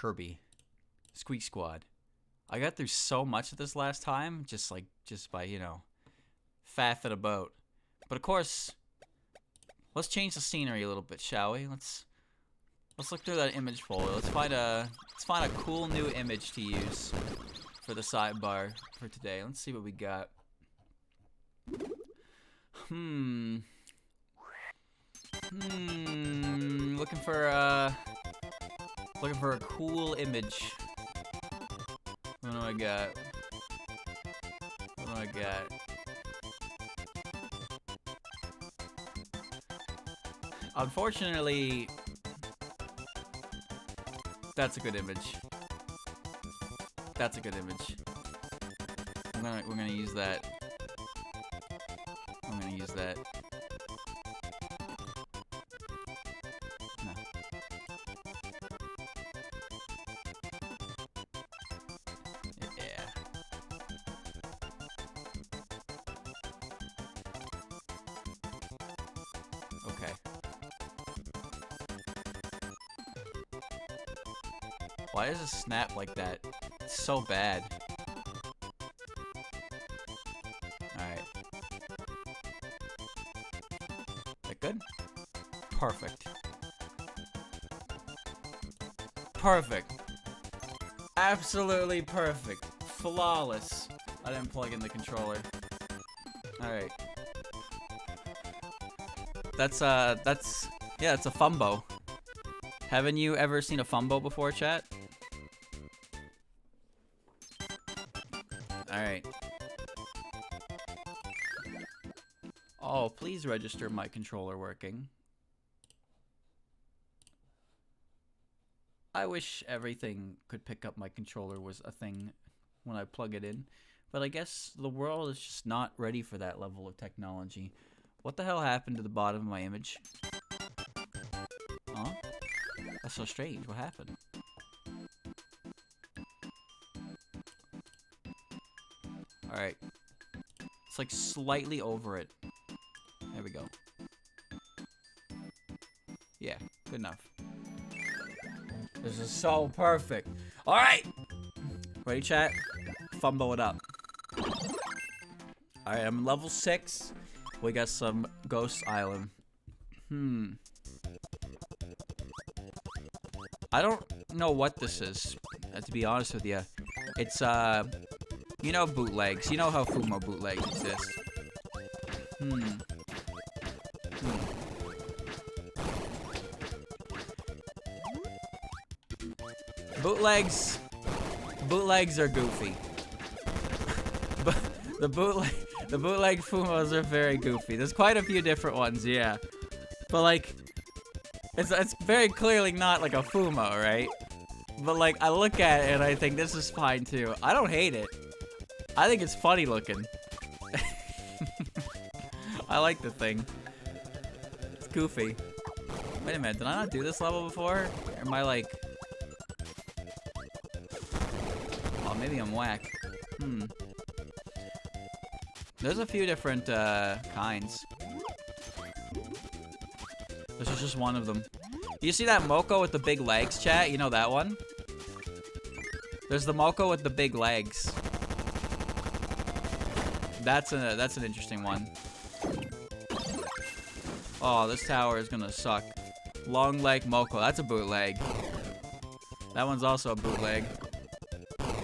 Kirby. Squeak Squad. I got through so much of this last time, just by, you know, faffing about. But of course, let's change the scenery a little bit, shall we? Let's look through that image folder. Let's find a cool new image to use for the sidebar for today. Let's see what we got. Looking for a cool image. What do I got? What do I got? Unfortunately, that's a good image. That's a good image. We're gonna use that. I'm gonna use that. No. Yeah. Okay. Why does it snap like that? It's so bad. Alright. That good? Perfect. Perfect. Absolutely perfect. Flawless. I didn't plug in the controller. Alright. Yeah, it's a fumbo. Haven't you ever seen a fumbo before, chat? Alright. Oh, please register my controller working. I wish everything could pick up my controller was a thing when I plug it in. But I guess the world is just not ready for that level of technology. What the hell happened to the bottom of my image? Huh? That's so strange. What happened? Alright. It's like slightly over it. There we go. Yeah, good enough. This is so perfect. Alright! Ready, chat? Fumbo it up. Alright, I'm level 6. We got some Ghost Island. I don't know what this is, to be honest with you. It's, you know bootlegs. You know how fumo bootlegs exist. Bootlegs are goofy. But the bootleg fumos are very goofy. There's quite a few different ones, yeah. But like, it's very clearly not like a fumo, right? But like, I look at it and I think this is fine too. I don't hate it. I think it's funny looking. I like the thing. It's goofy. Wait a minute, did I not do this level before? Or am I like... Oh, maybe I'm whack. There's a few different kinds. This is just one of them. You see that Moko with the big legs, chat? You know that one? There's the Moko with the big legs. That's an interesting one. Oh, this tower is gonna suck. Long leg Moko, that's a bootleg. That one's also a bootleg.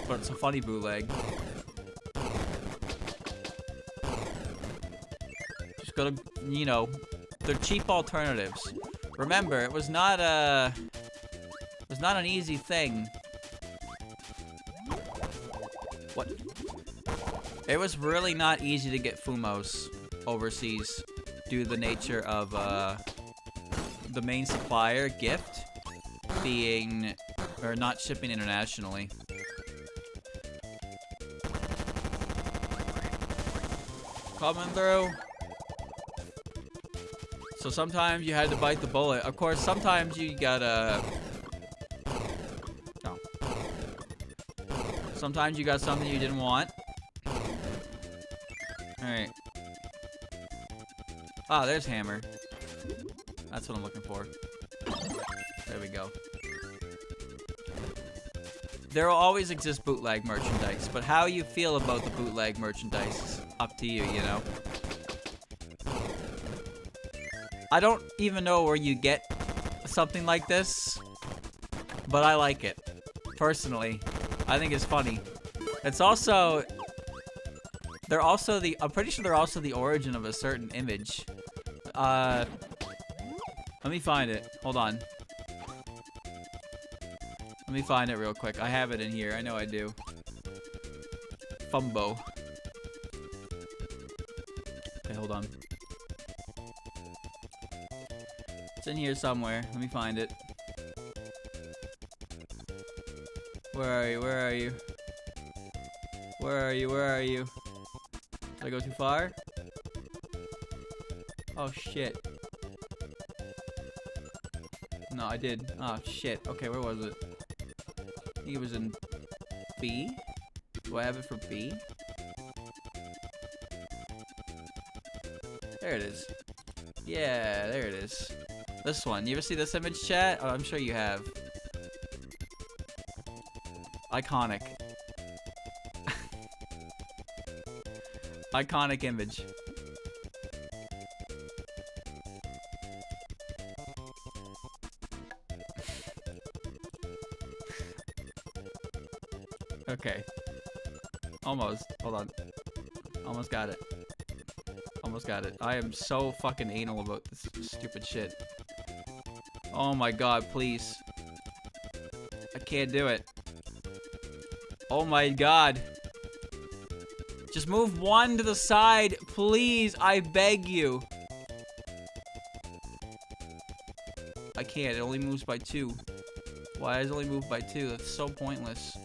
But it's a funny bootleg. Just gotta, you know, they're cheap alternatives. Remember, it was not an easy thing. What? It was really not easy to get fumos overseas due to the nature of the main supplier, Gift, being or not shipping internationally. Coming through. So sometimes you had to bite the bullet. Of course, sometimes you gotta... No. Sometimes you got something you didn't want. Alright. Ah, there's Hammer. That's what I'm looking for. There we go. there will always exist bootleg merchandise, but how you feel about the bootleg merchandise is up to you, you know? I don't even know where you get something like this, but I like it. Personally, I think it's funny. It's also... I'm pretty sure they're also the origin of a certain image. Let me find it. Hold on. Let me find it real quick. I have it in here. I know I do. Fumbo. Okay, hold on. It's in here somewhere. Let me find it. Where are you? Where are you? Where are you? Where are you? Did I go too far? Oh, shit. No, I did. Oh, shit. Okay, where was it? I think it was in B? Do I have it for B? There it is. Yeah, there it is. This one. You ever see this image, chat? Oh, I'm sure you have. Iconic. Iconic image. Okay. Almost. Hold on. Almost got it. Almost got it. I am so fucking anal about this stupid shit. Oh my god, please. I can't do it. Oh my god. Just move one to the side, please. I beg you. I can't. It only moves by 2. Why does it only move by 2? That's so pointless.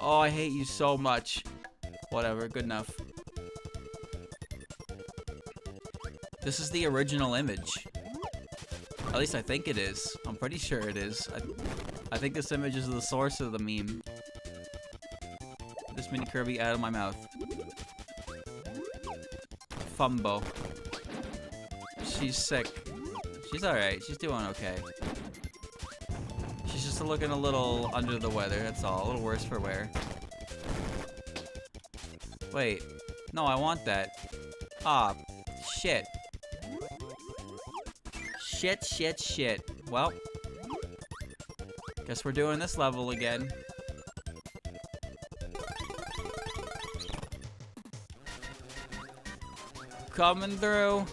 Oh, I hate you so much. Whatever, good enough. This is the original image. At least I think it is. I'm pretty sure it is. I think this image is the source of the meme. Get this mini Kirby out of my mouth. Fumbo. She's sick. She's alright. She's doing okay. She's just looking a little under the weather, that's all. A little worse for wear. Wait. No, I want that. Ah, shit. Shit, shit, shit. Well. Guess we're doing this level again. Coming through.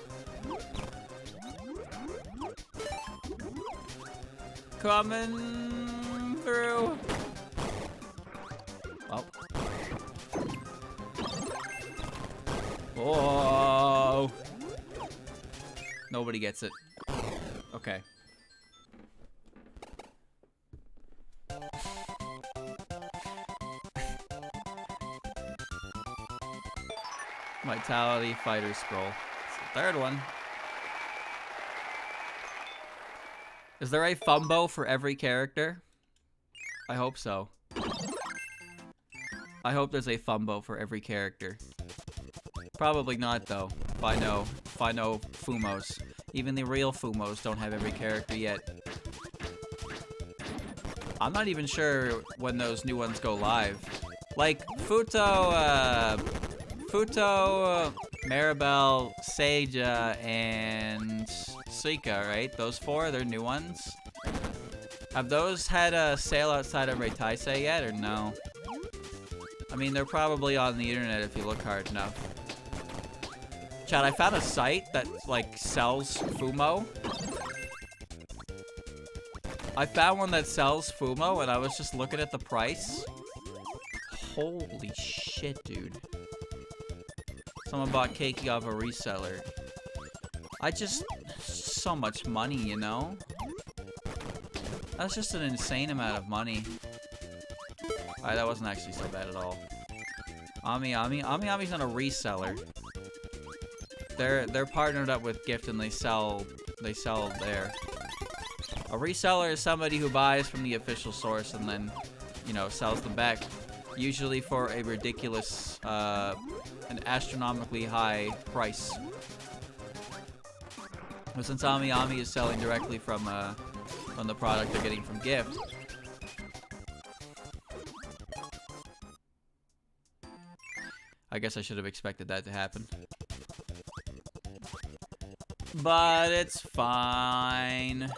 Coming through. Oh. Whoa. Nobody gets it. Okay. Vitality fighter scroll. It's the third one. Is there a fumbo for every character? I hope so. I hope there's a fumbo for every character. Probably not though. If I know fumos. Even the real fumos don't have every character yet. I'm not even sure when those new ones go live. Like Futo, Maribel, Seija, and Suika, right? Those 4, they're new ones. Have those had a sale outside of Reitaise yet, or no? I mean, they're probably on the internet if you look hard enough. Chad, I found a site that, like, sells fumo. I found one that sells fumo, and I was just looking at the price. Holy shit, dude. Someone bought Keiki off a reseller. So much money, you know? That's just an insane amount of money. Alright, that wasn't actually so bad at all. Ami's not a reseller. They're partnered up with Gift and they sell there. A reseller is somebody who buys from the official source and then, you know, sells them back. Usually for a ridiculous, an astronomically high price. But since Ami is selling directly from the product they're getting from Gift, I guess I should have expected that to happen. But it's fine.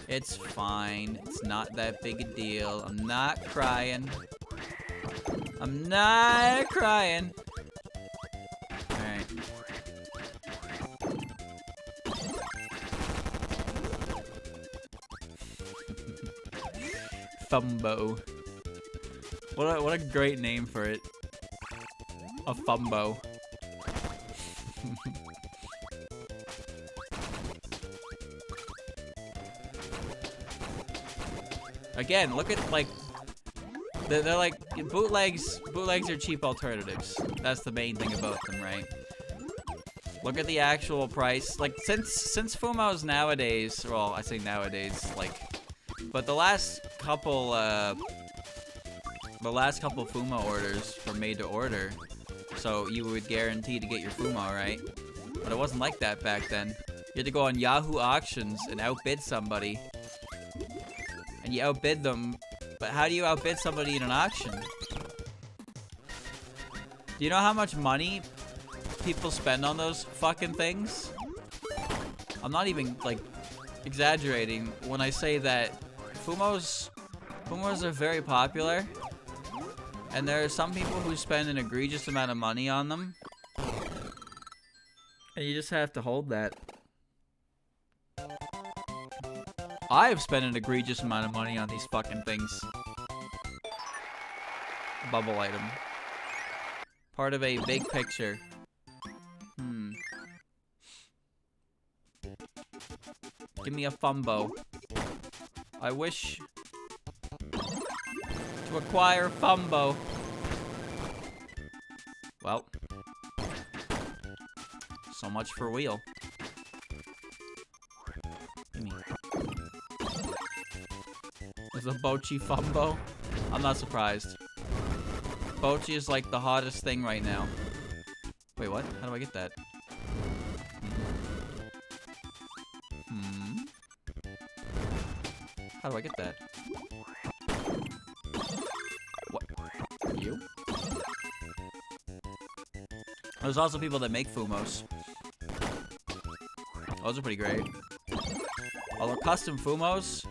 It's fine. It's not that big a deal. I'm not crying. I'm not crying. Alright. Fumbo. What a great name for it. A fumbo. Again, look at like they're like bootlegs. Bootlegs are cheap alternatives. That's the main thing about them, right? Look at the actual price. Like since Fumos nowadays, well, I say nowadays, like, but the last couple Fumo orders were made to order, so you would guarantee to get your Fumo, right? But it wasn't like that back then. You had to go on Yahoo auctions and outbid somebody. And you outbid them, but how do you outbid somebody in an auction? Do you know how much money people spend on those fucking things? I'm not even, like, exaggerating when I say that Fumos are very popular, and there are some people who spend an egregious amount of money on them, and you just have to hold that. I have spent an egregious amount of money on these fucking things. Bubble item. Part of a big picture. Give me a Fumbo. I wish to acquire Fumbo. Well. So much for wheel. Give me. Is a Bochi Fumbo? I'm not surprised. Bochi is like the hottest thing right now. Wait, what? How do I get that? How do I get that? What? You? There's also people that make Fumos. Those are pretty great. Although custom Fumos,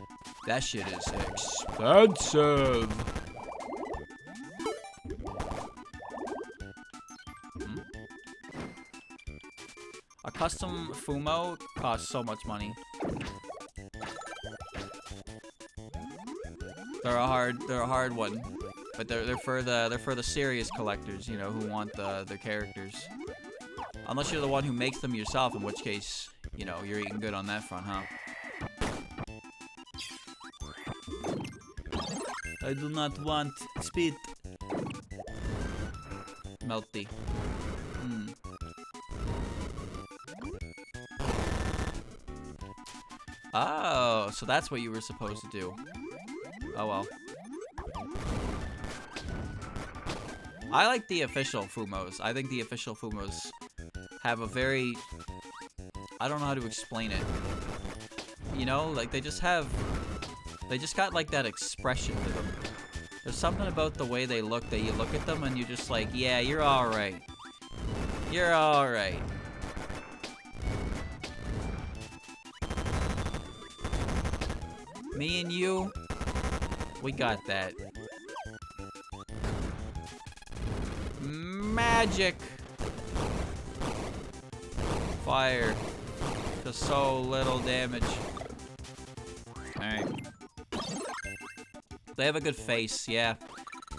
that shit is expensive. A custom Fumo costs so much money. They're a hard one, but they're for the serious collectors, you know, who want their characters. Unless you're the one who makes them yourself, in which case, you know, you're eating good on that front, huh? I do not want speed. Melty. Oh, so that's what you were supposed to do. Oh well. I like the official Fumos. I think the official Fumos have a very... I don't know how to explain it. You know, like they just got like that expression to them. There's something about the way they look that you look at them and you're just like, yeah, you're alright. You're alright. Me and you, we got that. Magic! Fire. Just so little damage. Alright. They have a good face, yeah.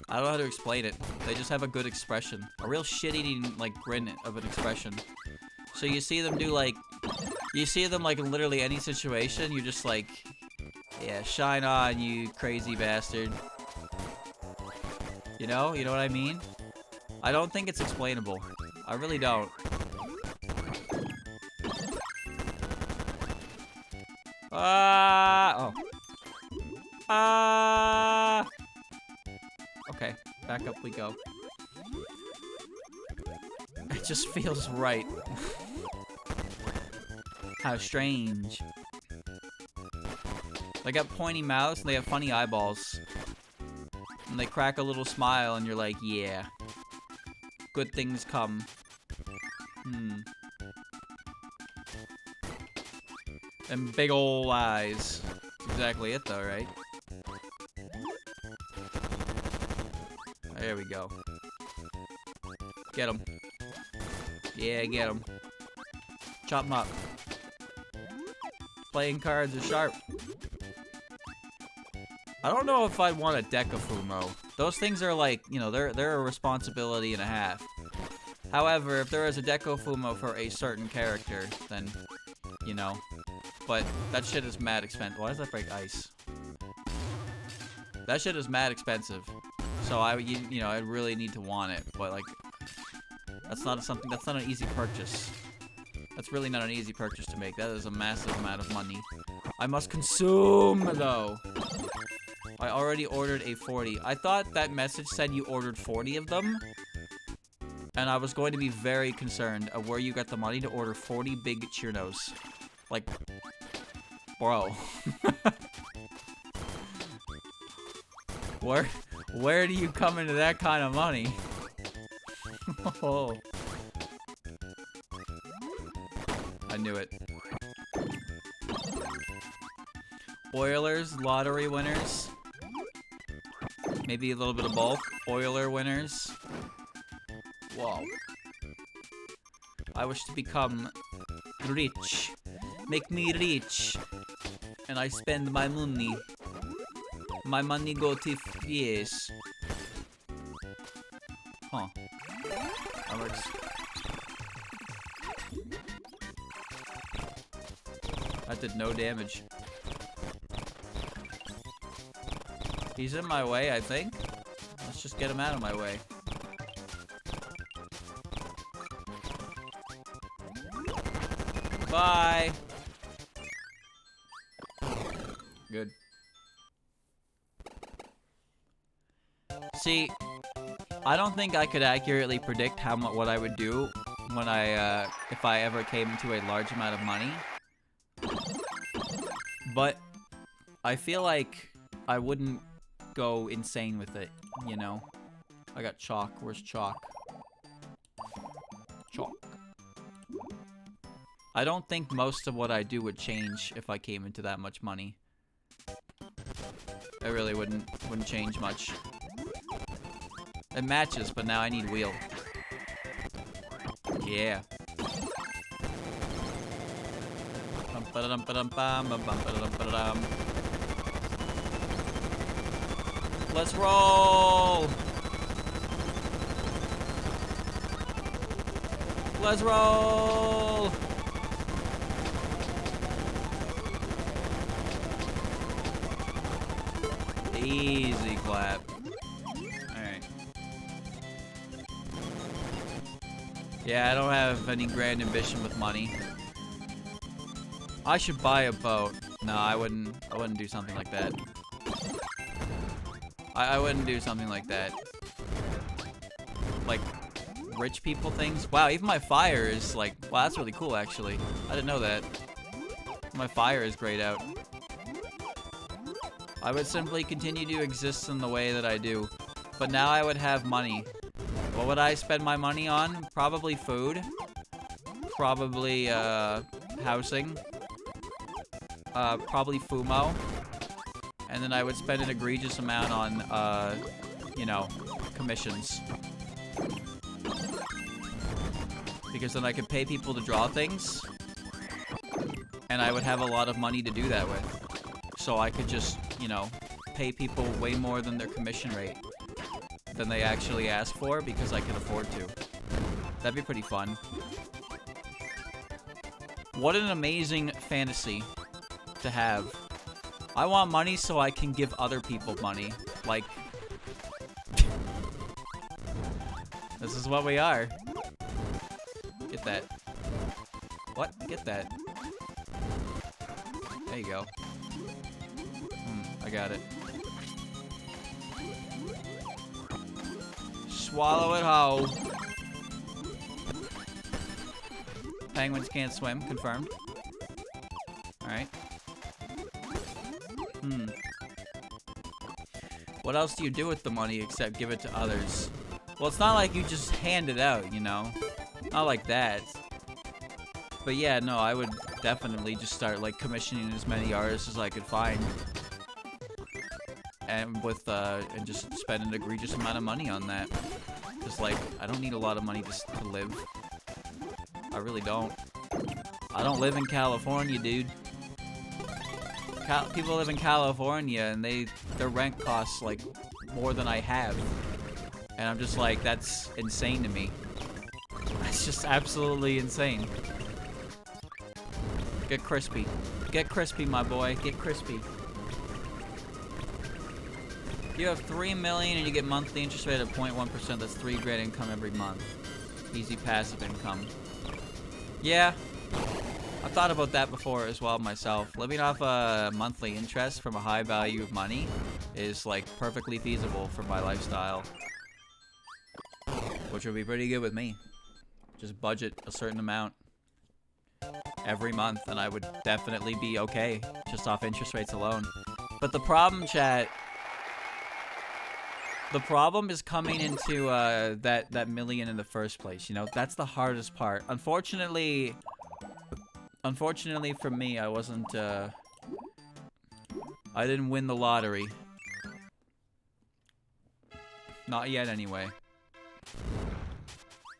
I don't know how to explain it. They just have a good expression. A real shit-eating, like, grin of an expression. So you see them do, like... You see them, like, in literally any situation, you're just like... Yeah, shine on, you crazy bastard. You know? You know what I mean? I don't think it's explainable. I really don't. Oh. Okay, back up we go. It just feels right. How strange. They got pointy mouths and they have funny eyeballs. And they crack a little smile and you're like, yeah. Good things come. And big ol' eyes. That's exactly it though, right? There we go. Get him. Yeah, get him. Chop him up. Playing cards are sharp. I don't know if I'd want a deck of fumo. Those things are like, you know, they're a responsibility and a half. However, if there is a deck of fumo for a certain character, then, you know. But that shit is mad expensive. Why does that break ice? That shit is mad expensive. So you know, I really need to want it. But like, that's not an easy purchase. That's really not an easy purchase to make. That is a massive amount of money. I must consume, though. I already ordered a 40. I thought that message said you ordered 40 of them. And I was going to be very concerned of where you got the money to order 40 big Cheerios. Like, bro. Where do you come into that kind of money? Oh. I knew it. Oilers, lottery winners. Maybe a little bit of both. Oiler winners. Wow. I wish to become rich. Make me rich. And I spend my money. My money go to yes. Huh. That works. That did no damage. He's in my way, I think. Let's just get him out of my way. Bye! Good. See, I don't think I could accurately predict what I would do when if I ever came into a large amount of money. But I feel like I wouldn't go insane with it, you know? I got chalk. Where's chalk? Chalk. I don't think most of what I do would change if I came into that much money. It really wouldn't change much. It matches, but now I need wheel. Yeah. Let's roll! Let's roll! Easy clap. Alright. Yeah, I don't have any grand ambition with money. I should buy a boat. No, I wouldn't do something like that. I wouldn't do something like that. Like, rich people things? Wow, even my fire is like, wow, that's really cool actually. I didn't know that. My fire is grayed out. I would simply continue to exist in the way that I do. But now I would have money. What would I spend my money on? Probably food. Probably, housing. Probably fumo. And then I would spend an egregious amount on, you know, commissions. Because then I could pay people to draw things. And I would have a lot of money to do that with. So I could just, you know, pay people way more than their commission rate than they actually ask for because I can afford to. That'd be pretty fun. What an amazing fantasy to have. I want money so I can give other people money. Like, this is what we are. Get that. What? Get that. There you go. I got it. Swallow it whole. Penguins can't swim. Confirmed. Alright. What else do you do with the money except give it to others? Well, it's not like you just hand it out, you know? Not like that. But yeah, no, I would definitely just start like commissioning as many artists as I could find. And with, and just spend an egregious amount of money on that. Cause like, I don't need a lot of money to live. I really don't. I don't live in California, dude. People live in California and their rent costs like more than I have. And I'm just like, that's insane to me. That's just absolutely insane. Get crispy. Get crispy, my boy. Get crispy. You have 3 million and you get monthly interest rate of 0.1%. That's 3 grand income every month. Easy passive income. Yeah. I've thought about that before as well myself. Living off a monthly interest from a high value of money is like perfectly feasible for my lifestyle. Which would be pretty good with me. Just budget a certain amount every month and I would definitely be okay just off interest rates alone. But the problem, chat, the problem is coming into that million in the first place, you know? That's the hardest part. Unfortunately for me, I wasn't, I didn't win the lottery. Not yet, anyway.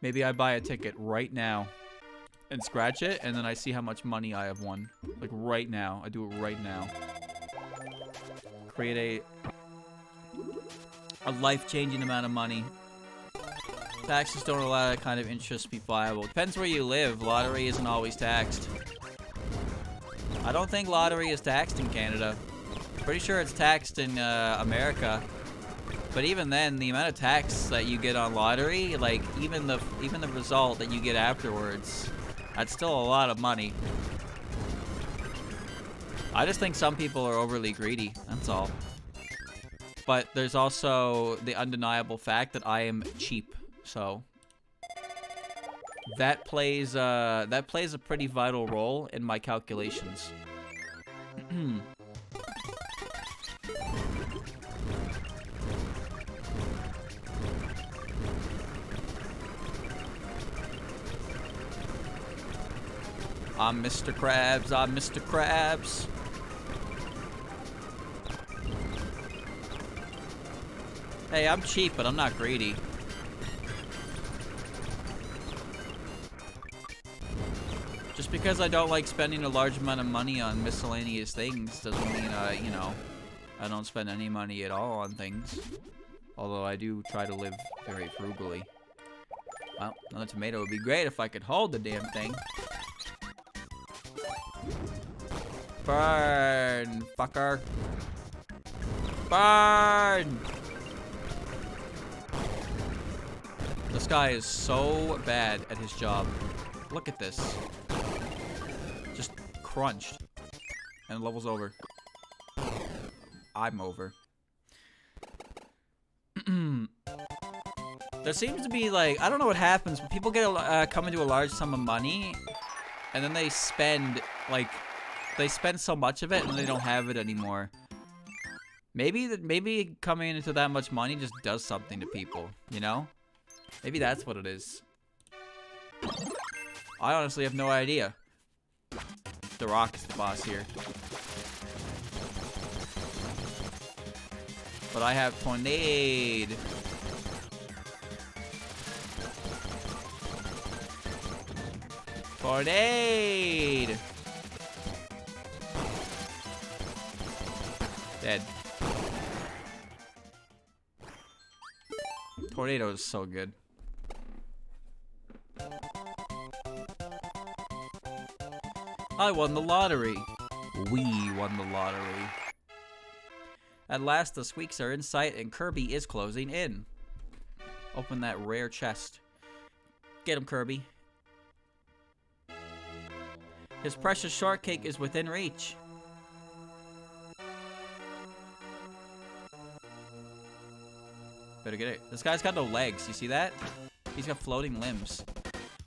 Maybe I buy a ticket right now and scratch it, and then I see how much money I have won. Like, right now. I do it right now. Create a life-changing amount of money. Taxes don't allow that kind of interest to be viable. Depends where you live. Lottery isn't always taxed. I don't think lottery is taxed in Canada. Pretty sure it's taxed in America. But even then, the amount of tax that you get on lottery, like even the result that you get afterwards, that's still a lot of money. I just think some people are overly greedy. That's all. But there's also the undeniable fact that I am cheap, so that plays a pretty vital role in my calculations. I'm Mr. Krabs. I'm Mr. Krabs. Hey, I'm cheap, but I'm not greedy. Just because I don't like spending a large amount of money on miscellaneous things doesn't mean, you know, I don't spend any money at all on things. Although I do try to live very frugally. Well, another tomato would be great if I could hold the damn thing. Burn, fucker. Burn! This guy is so bad at his job. Look at this. Just crunched. And the level's over. I'm over. There seems to be like, I don't know what happens, but people get come into a large sum of money, and then they spend like, they spend so much of it and they don't have it anymore. Maybe coming into that much money just does something to people, you know? Maybe that's what it is. I honestly have no idea. The Rock is the boss here. But I have Tornade. Tornade! Dead. Tornado is so good. I won the lottery. We won the lottery. At last, the Squeaks are in sight and Kirby is closing in. Open that rare chest. Get him, Kirby. His precious shortcake is within reach. Better get it. This guy's got no legs. You see that? He's got floating limbs.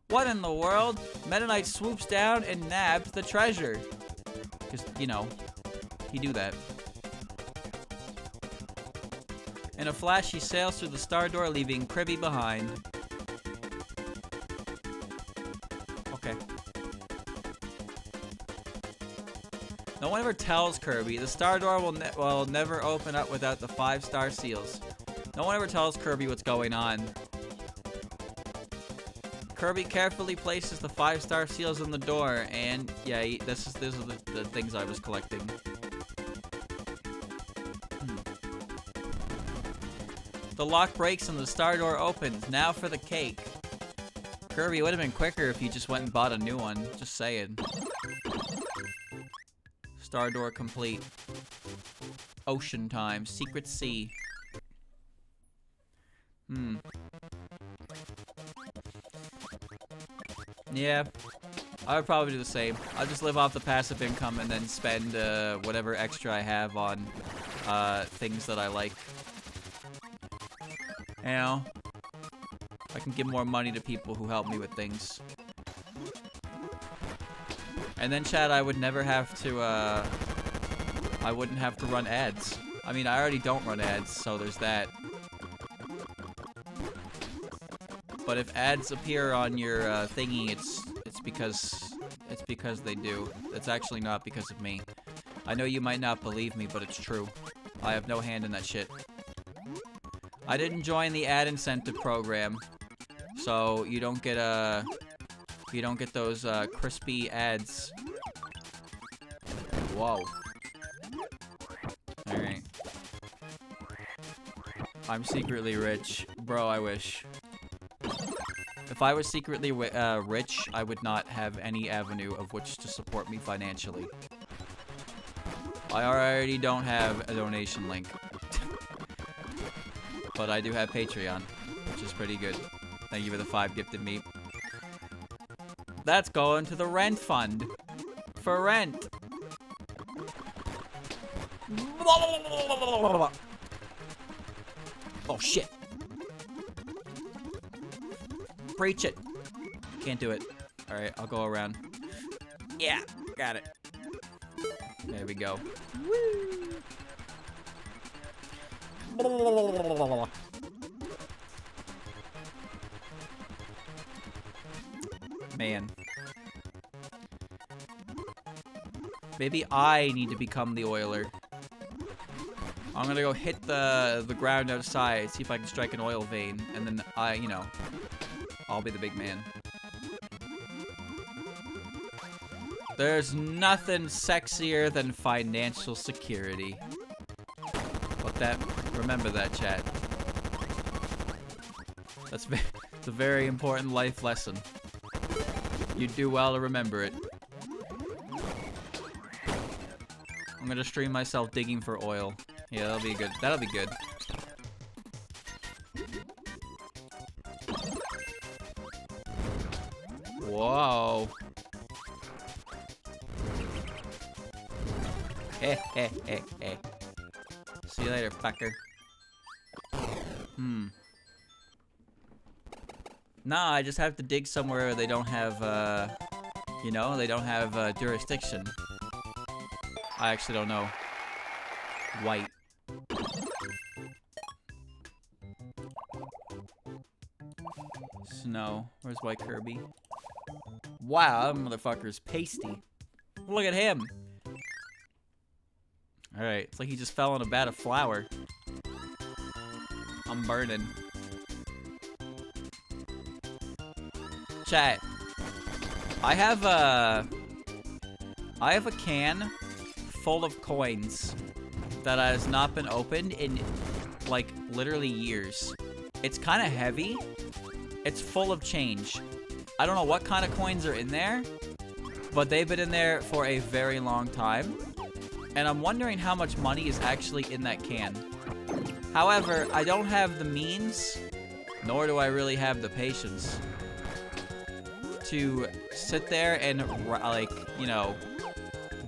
What in the world? Meta Knight swoops down and nabs the treasure. Because, you know, he do that. In a flash, he sails through the star door, leaving Kirby behind. Okay. No one ever tells Kirby. The star door will never open up without the 5-star seals. No one ever tells Kirby what's going on. Kirby carefully places the 5-star seals on the door, and yeah, these are the things I was collecting. The lock breaks and the star door opens. Now for the cake. Kirby, it would have been quicker if you just went and bought a new one. Just saying. Star door complete. Ocean time. Secret sea. Yeah, I would probably do the same. I'll just live off the passive income and then spend whatever extra I have on things that I like. You know, I can give more money to people who help me with things. And then, Chad, I would never have to, I wouldn't have to run ads. I mean, I already don't run ads, so there's that. But if ads appear on your thingy, it's because they do. It's actually not because of me. I know you might not believe me, but it's true. I have no hand in that shit. I didn't join the ad incentive program, so you don't get those crispy ads. Whoa. All right. I'm secretly rich, bro. I wish. If I was secretly rich, I would not have any avenue of which to support me financially. I already don't have a donation link. But I do have Patreon, which is pretty good. Thank you for the 5 gifted me. That's going to the rent fund. For rent. Oh, shit. Preach it. Can't do it. Alright, I'll go around. Yeah, got it. There we go. Woo! Man. Maybe I need to become the oiler. I'm gonna go hit the ground outside, see if I can strike an oil vein, and then I'll be the big man. There's nothing sexier than financial security. Remember that, chat. That's a very important life lesson. You do well to remember it. I'm gonna stream myself digging for oil. Yeah, that'll be good. That'll be good. Whoa. Heh heh heh heh. See you later, fucker. Nah, I just have to dig somewhere where they don't have, they don't have jurisdiction. I actually don't know. White. Snow. Where's White Kirby? Wow, that motherfucker's pasty. Look at him. Alright, it's like he just fell in a vat of flour. I'm burning. Chat. I have a can full of coins that has not been opened in, like, literally years. It's kind of heavy. It's full of change. I don't know what kind of coins are in there, but they've been in there for a very long time. And I'm wondering how much money is actually in that can. However, I don't have the means, nor do I really have the patience to sit there and, like,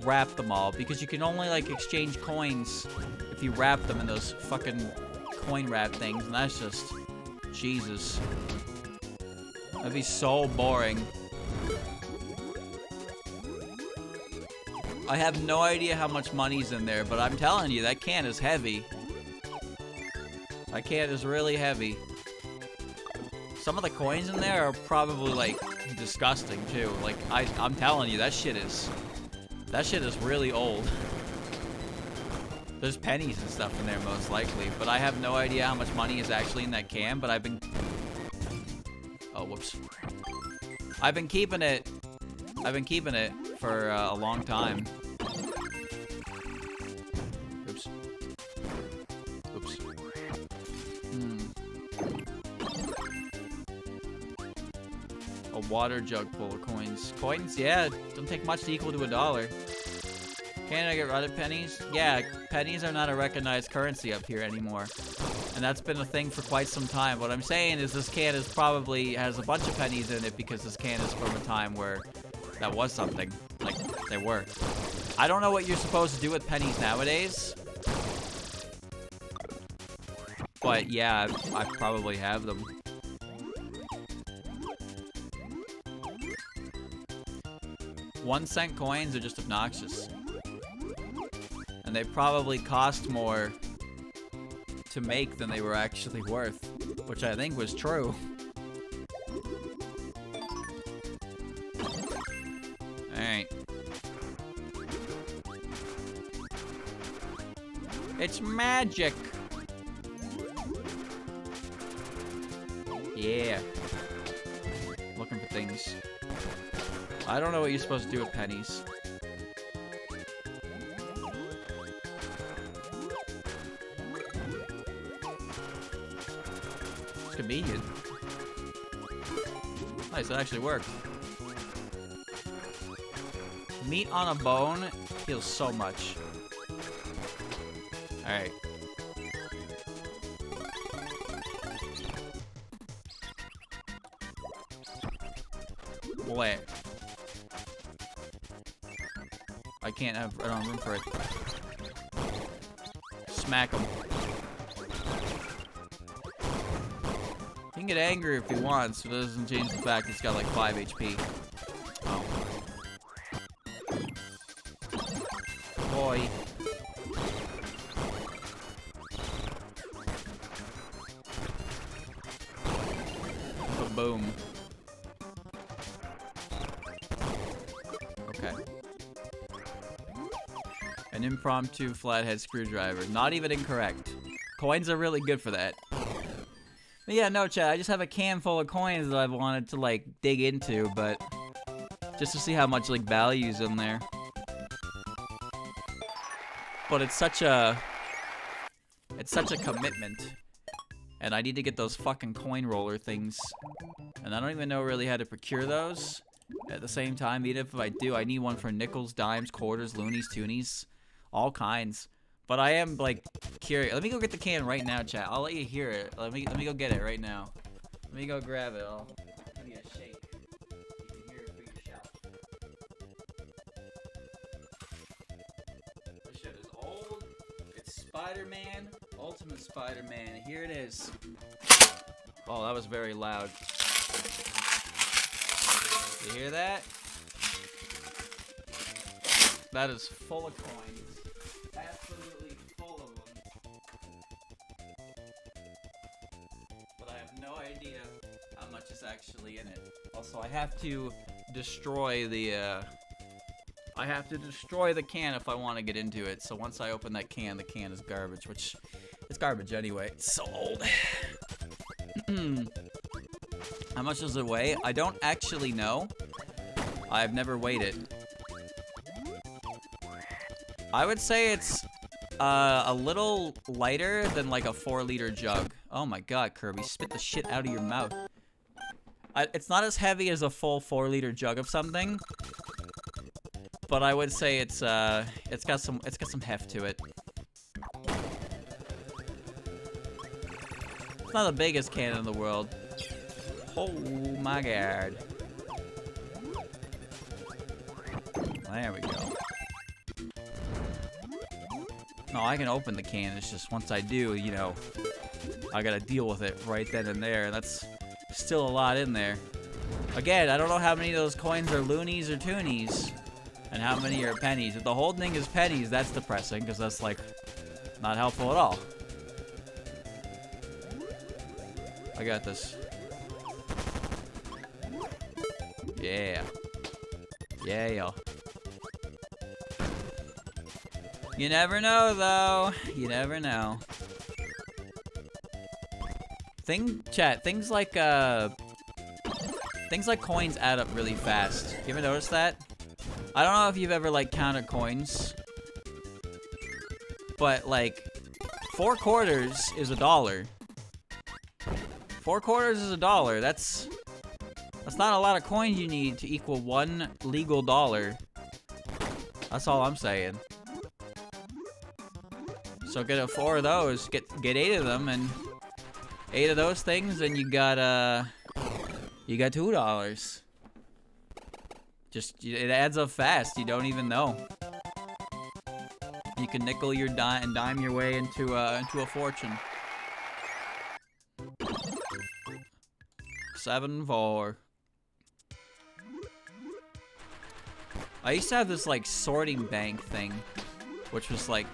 wrap them all. Because you can only, like, exchange coins if you wrap them in those fucking coin wrap things. And that's just, Jesus. That'd be so boring. I have no idea how much money's in there, but I'm telling you, that can is heavy. That can is really heavy. Some of the coins in there are probably, like, disgusting, too. Like, I'm telling you, that shit is really old. There's pennies and stuff in there, most likely. But I have no idea how much money is actually in that can, but I've been... Oh, whoops. I've been keeping it for a long time. Oops. Oops. A water jug full of coins. Coins? Yeah, don't take much to equal to $1. Can I get rid of pennies? Yeah, pennies are not a recognized currency up here anymore. And that's been a thing for quite some time. What I'm saying is this can is probably has a bunch of pennies in it because this can is from a time where that was something. Like, they were. I don't know what you're supposed to do with pennies nowadays. But yeah, I probably have them. $1-cent coins are just obnoxious. And they probably cost more to make than they were actually worth, which I think was true. Alright. It's magic! Yeah. Looking for things. I don't know what you're supposed to do with pennies. It's convenient. Nice, that actually worked. Meat on a bone feels so much. Alright. What? I don't have room for it. Smack him. He can get angry if he wants, but it doesn't change the fact he's got like 5 HP. Oh. Boy. Boom. Okay. An impromptu flathead screwdriver. Not even incorrect. Coins are really good for that. But yeah, no, chat. I just have a can full of coins that I've wanted to, like, dig into, but just to see how much, like, value's in there. But it's such a commitment. And I need to get those fucking coin roller things. And I don't even know really how to procure those at the same time. Even if I do, I need one for nickels, dimes, quarters, loonies, toonies. All kinds. But I am, like, curious. Let me go get the can right now, chat. I'll let you hear it. Let me go get it right now. Let me go grab it. I'll give you a shake. You can hear it for yourself. This shit is old. It's Spider-Man. Ultimate Spider-Man. Here it is. Oh, that was very loud. You hear that? That is full of coins. Absolutely full of them. But I have no idea how much is actually in it. Also, I have to destroy the can if I want to get into it. So once I open that can, the can is garbage, which it's garbage anyway. It's so old. How much does it weigh? I don't actually know. I've never weighed it. I would say it's a little lighter than like a 4-liter jug. Oh my god, Kirby, spit the shit out of your mouth. It's not as heavy as a full 4-liter jug of something, but I would say it's got some heft to it. It's not the biggest can in the world. Oh my god. There we go. No, I can open the can. It's just once I do, you know, I gotta deal with it right then and there. That's still a lot in there. Again, I don't know how many of those coins are loonies or toonies, and how many are pennies. If the whole thing is pennies, that's depressing, because that's, like, not helpful at all. I got this. Yeah. Yeah, yeah. You never know, though. You never know. Things like coins add up really fast. You ever notice that? I don't know if you've ever like counted coins, but like 4 quarters is $1. 4 quarters is $1. That's not a lot of coins you need to equal 1 legal dollar. That's all I'm saying. So get 4 of those, get 8 of them, and 8 of those things, and you got $2. Just it adds up fast. You don't even know. You can nickel your and dime your way into a fortune. 7-4. I used to have this like sorting bank thing, which was like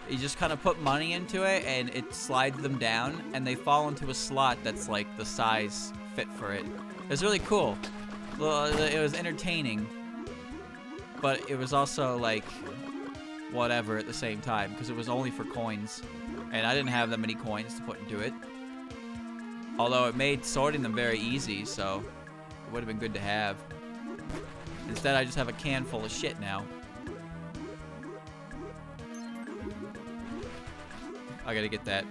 you just kind of put money into it and it slides them down and they fall into a slot that's like the size fit for it. It was really cool. Well, it was entertaining, but it was also like whatever at the same time because it was only for coins and I didn't have that many coins to put into it. Although it made sorting them very easy, so it would have been good to have. Instead, I just have a can full of shit now. I gotta get that.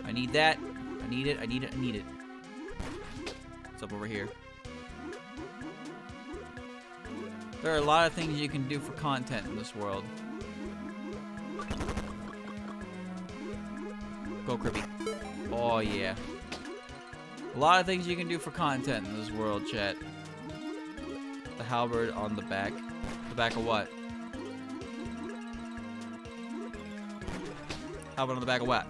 I need that. I need it. I need it. I need it. What's up over here? There are a lot of things you can do for content in this world. Go, Kirby. Oh, yeah. A lot of things you can do for content in this world, chat. The halberd on the back. The back of what? Halberd on the back of what?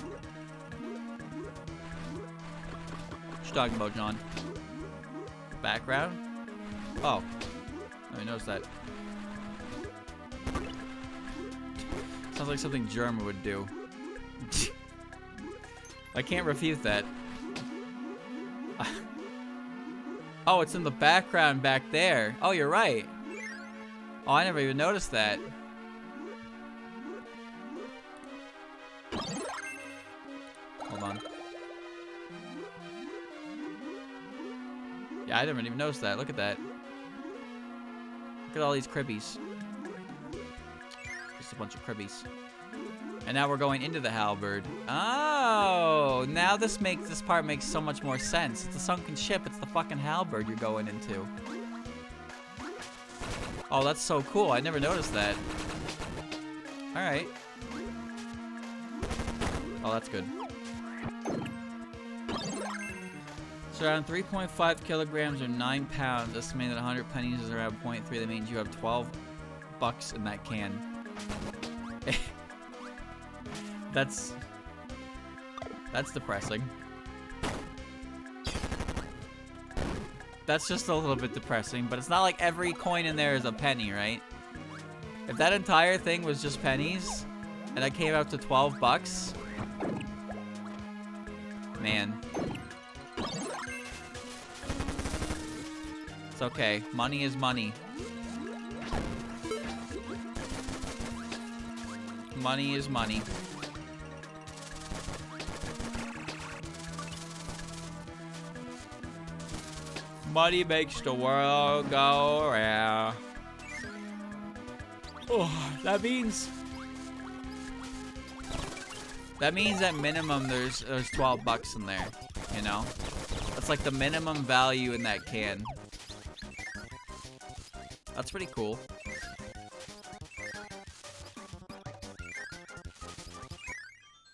What you talking about, John? Background? Oh. I noticed that. Sounds like something German would do. I can't refute that. Oh, it's in the background back there. Oh, you're right. Oh, I never even noticed that. Hold on. Yeah, I never even noticed that. Look at that. Look at all these cribbies. Just a bunch of cribbies. And now we're going into the halberd. Oh, now this part makes so much more sense. It's a sunken ship. It's the fucking halberd you're going into. Oh, that's so cool. I never noticed that. All right. Oh, that's good. So around 3.5 kilograms or 9 pounds. Estimated that 100 pennies is around 0.3. That means you have 12 bucks in that can. That's depressing. That's just a little bit depressing, but it's not like every coin in there is a penny, right? If that entire thing was just pennies, and I came out to 12 bucks, man. It's okay. Money is money. Money is money. Money makes the world go round. Oh, that means at minimum there's 12 bucks in there, you know? That's like the minimum value in that can. That's pretty cool.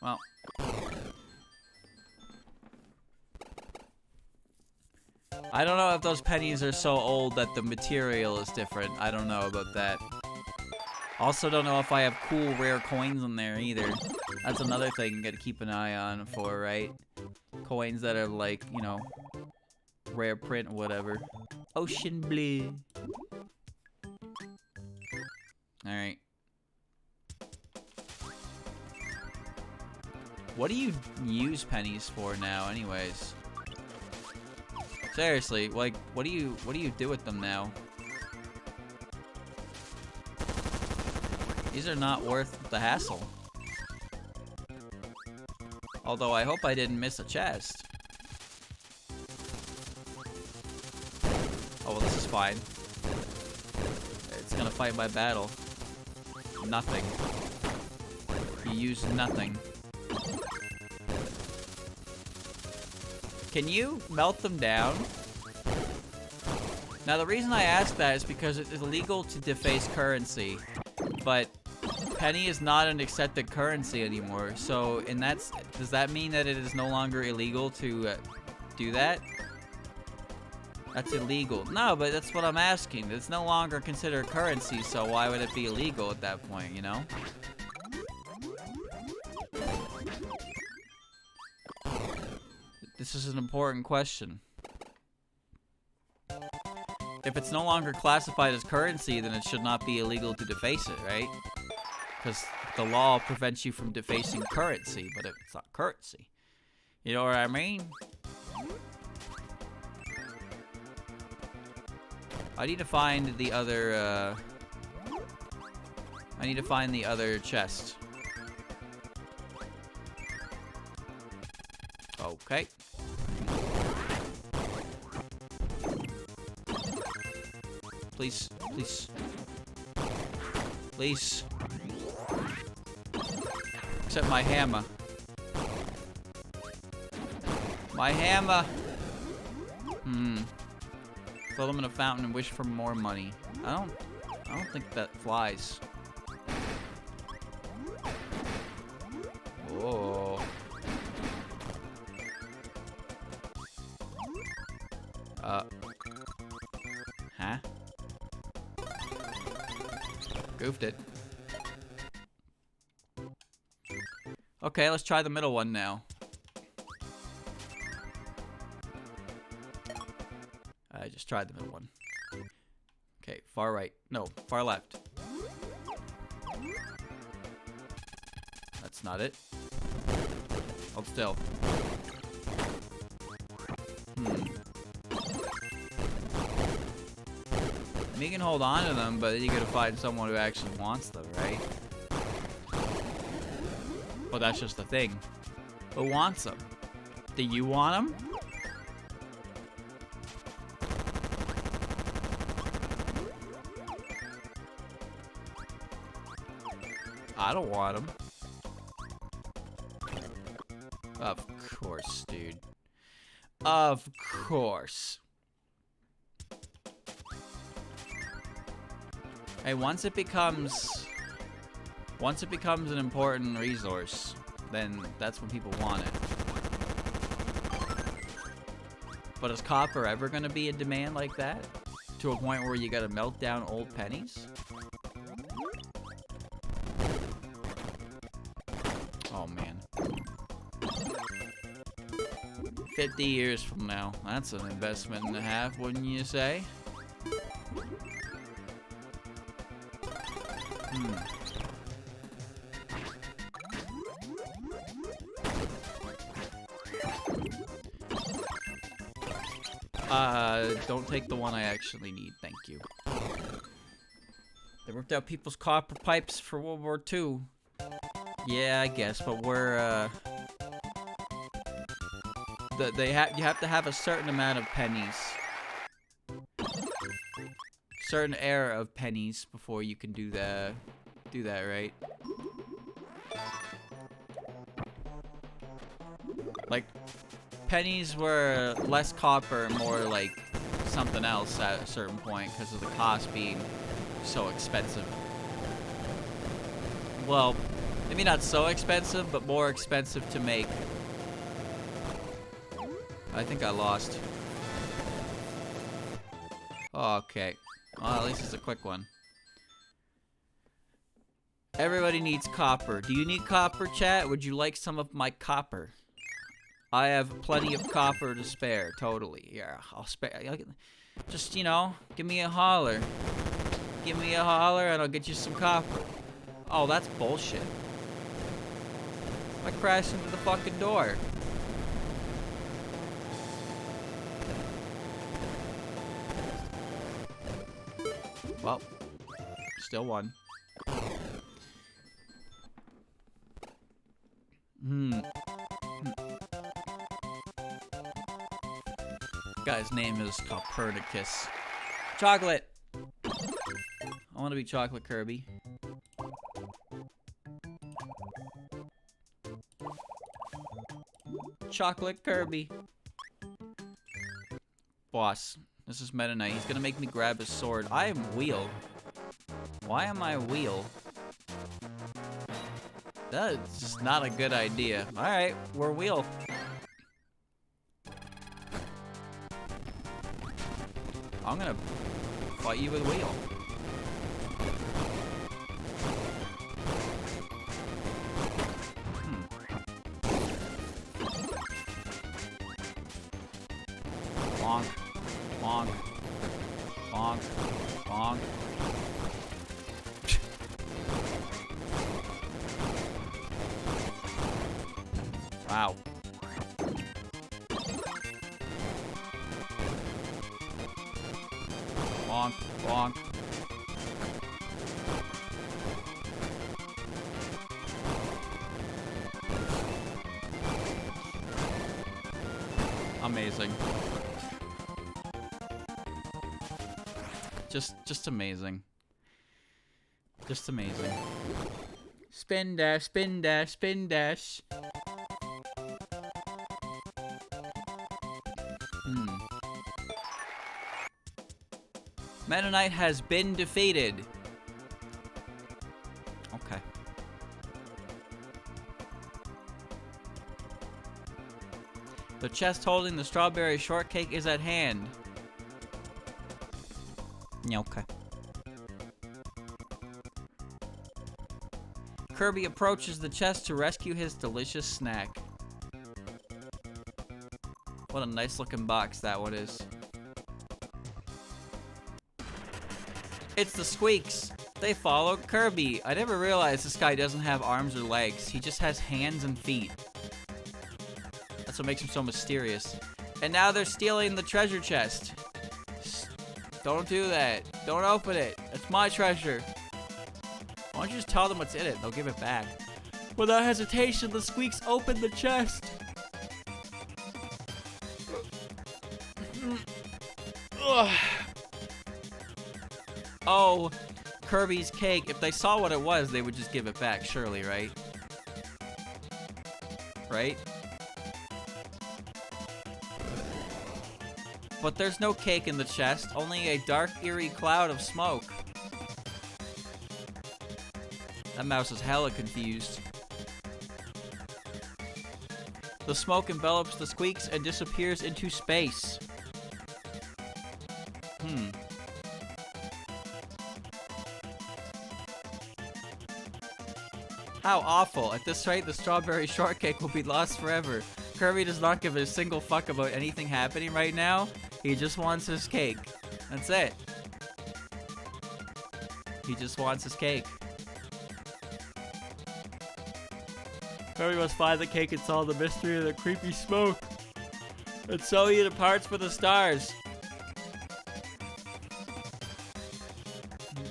Well, I don't know if those pennies are so old that the material is different. I don't know about that. Also don't know if I have cool rare coins in there either. That's another thing you gotta keep an eye on for, right? Coins that are like, you know, rare print or whatever. Ocean blue. Alright. What do you use pennies for now, anyways? Seriously, like, what do you do with them now? These are not worth the hassle. Although I hope I didn't miss a chest. Oh well, this is fine. It's gonna fight my battle. Nothing. You use nothing. Can you melt them down? Now the reason I ask that is because it is illegal to deface currency, but penny is not an accepted currency anymore. So, does that mean that it is no longer illegal to do that? That's illegal. No, but that's what I'm asking. It's no longer considered currency, so why would it be illegal at that point, you know? This is an important question. If it's no longer classified as currency, then it should not be illegal to deface it, right? Because the law prevents you from defacing currency, but it's not currency. You know what I mean? I need to find the other, I need to find the other chest. Okay. Please, please. Please. Except my hammer. My hammer! Fill them in a fountain and wish for more money. I don't think that flies. Oh. Huh? Goofed it. Okay, let's try the middle one now. I just tried the middle one. Okay, far right. No, far left. That's not it. Hold still. You can hold on to them, but then you gotta find someone who actually wants them, right? Well, that's just the thing. Who wants them? Do you want them? I don't want them. Of course, dude. Of course. Hey, once it becomes an important resource, then that's when people want it. But is copper ever gonna be in demand like that? To a point where you gotta melt down old pennies? Oh man. 50 years from now. That's an investment and a half, wouldn't you say? Don't take the one I actually need, thank you. They ripped out people's copper pipes for World War II. Yeah, I guess, but we're, you have to have a certain amount of pennies. Certain era of pennies before you can do that, right? Like, pennies were less copper and more like something else at a certain point because of the cost being so expensive. Well, maybe not so expensive, but more expensive to make. I think I lost. Okay. Well, at least it's a quick one. Everybody needs copper. Do you need copper, chat? Would you like some of my copper? I have plenty of copper to spare, totally. Yeah, I'll spare. Just, you know, give me a holler. Give me a holler and I'll get you some copper. Oh, that's bullshit. I crashed into the fucking door. Well, still one. Guy's name is Copernicus. Chocolate! I want to be chocolate Kirby. Chocolate Kirby. Boss, this is Meta Knight. He's gonna make me grab his sword. I am wheel. Why am I wheel? That's just not a good idea. Alright, we're wheel. I'm gonna fight you with wheel. Bonk. Bonk. Bonk. Bonk. Wow. Bonk. Bonk. Amazing. Just amazing. Just amazing. Spin dash, spin dash, spin dash. Meta Knight has been defeated. Okay. The chest holding the strawberry shortcake is at hand. Yeah, okay. Kirby approaches the chest to rescue his delicious snack. What a nice looking box that one is. It's the Squeaks. They followed Kirby. I never realized this guy doesn't have arms or legs. He just has hands and feet. That's what makes him so mysterious. And now they're stealing the treasure chest. Don't do that. Don't open it. It's my treasure. Why don't you just tell them what's in it? They'll give it back. Without hesitation, the Squeaks open the chest. Ugh. Oh, Kirby's cake. If they saw what it was, they would just give it back, surely, right? Right? But there's no cake in the chest, only a dark, eerie cloud of smoke. That mouse is hella confused. The smoke envelops the Squeaks and disappears into space. How awful. At this rate, the strawberry shortcake will be lost forever. Kirby does not give a single fuck about anything happening right now. He just wants his cake. That's it. He just wants his cake. Kirby must find the cake and solve the mystery of the creepy smoke. And so he departs for the stars.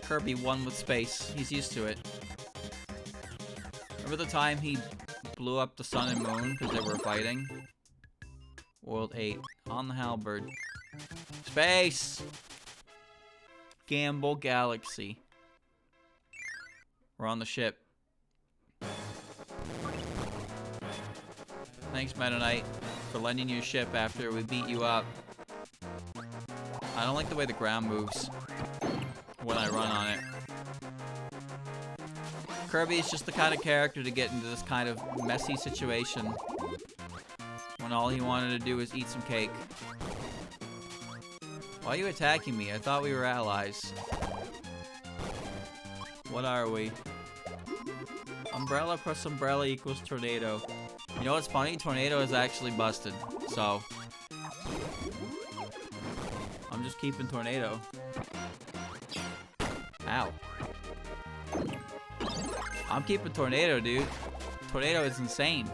Kirby won with space. He's used to it. Remember the time he blew up the sun and moon because they were fighting? World 8. On the halberd. Space! Gamble Galaxy. We're on the ship. Thanks, Meta Knight, for lending your ship after we beat you up. I don't like the way the ground moves when I run on it. Kirby is just the kind of character to get into this kind of messy situation when all he wanted to do was eat some cake. Why are you attacking me? I thought we were allies. What are we? Umbrella plus umbrella equals tornado. You know what's funny? Tornado is actually busted, so I'm just keeping tornado. Ow. I'm keeping tornado, dude. tornado is insane.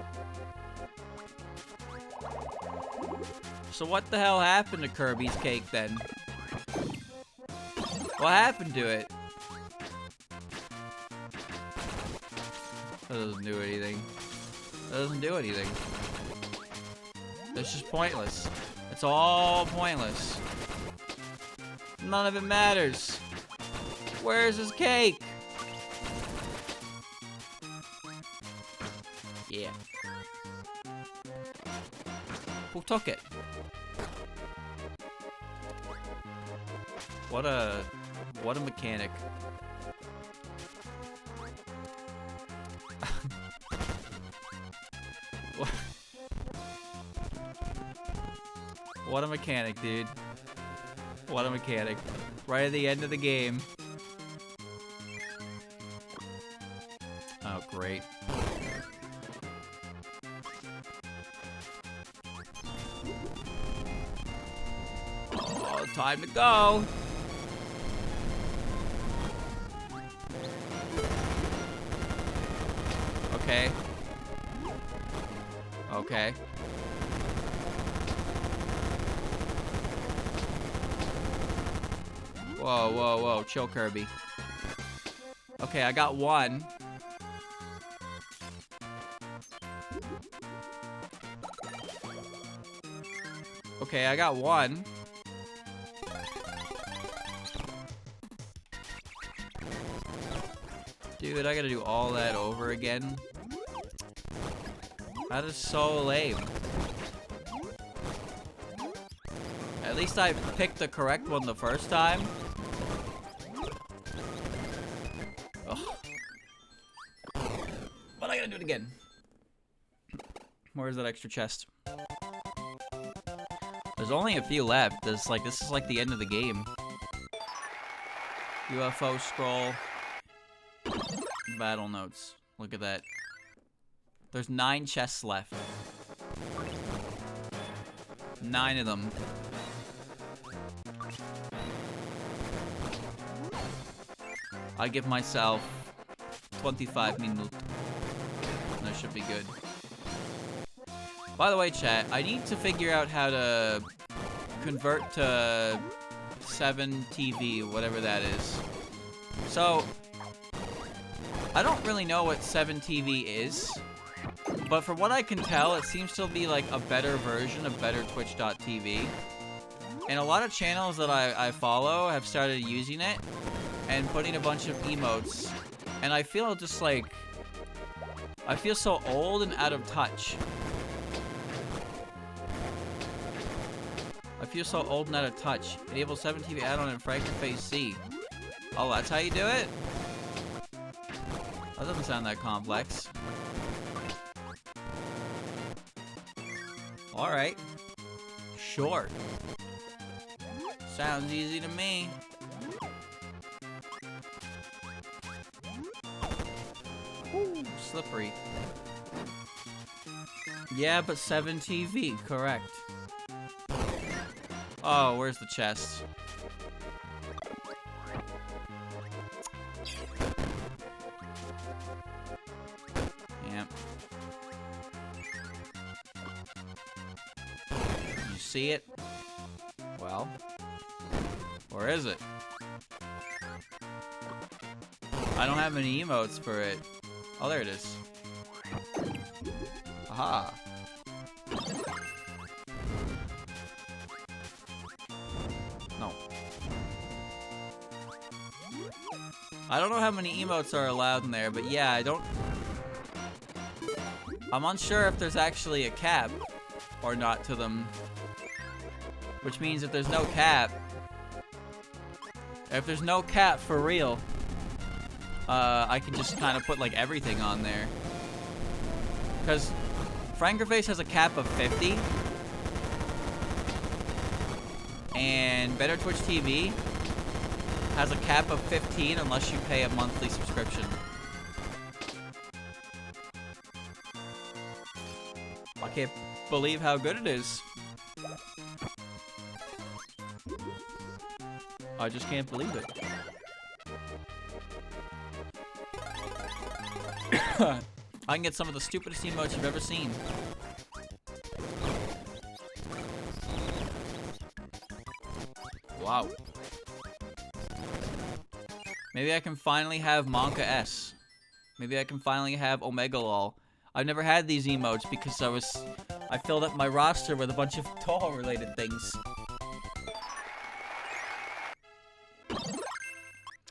So what the hell happened to Kirby's cake then? What happened to it? That doesn't do anything. That doesn't do anything. It's just pointless. It's all pointless. None of it matters. Where's his cake? Yeah. Who took it? What a mechanic. What a mechanic, dude. What a mechanic. Right at the end of the game. Oh, great. Oh, time to go. Okay. Okay. Whoa, whoa, whoa. Chill, Kirby. Okay, I got one. Okay, I got one. Dude, I gotta do all that over again. That is so lame. At least I picked the correct one the first time. Ugh. But I gotta do it again. Where's that extra chest? There's only a few left. This is like the end of the game. UFO scroll. Battle notes. Look at that. There's 9 chests left. 9 of them. I give myself 25 minutes. That should be good. By the way, chat, I need to figure out how to convert to 7 TV, whatever that is. So, I don't really know what 7 TV is, but from what I can tell, it seems to be like a better version of Better Twitch.tv. And a lot of channels that I follow have started using it and putting a bunch of emotes. And I feel just like, I feel so old and out of touch. I feel so old and out of touch. Enable 7 TV add-on in Frankenface C. Oh, that's how you do it? That doesn't sound that complex. Alright. Sure. Sounds easy to me. Ooh, slippery. Yeah, but 7 TV, correct. Oh, where's the chest? Yep. You see it? Well, where is it? I don't have any emotes for it. Oh, there it is. Aha. No. I don't know how many emotes are allowed in there, but yeah, I'm unsure if there's actually a cap or not to them. Which means if there's no cap, for real, I can just kind of put like everything on there. Because Frankerface has a cap of 50. And Better Twitch TV has a cap of 15 unless you pay a monthly subscription. I can't believe how good it is. I just can't believe it. I can get some of the stupidest emotes you've ever seen. Wow. Maybe I can finally have Monka S. Maybe I can finally have Omega Lol. I've never had these emotes because I filled up my roster with a bunch of Toho related things.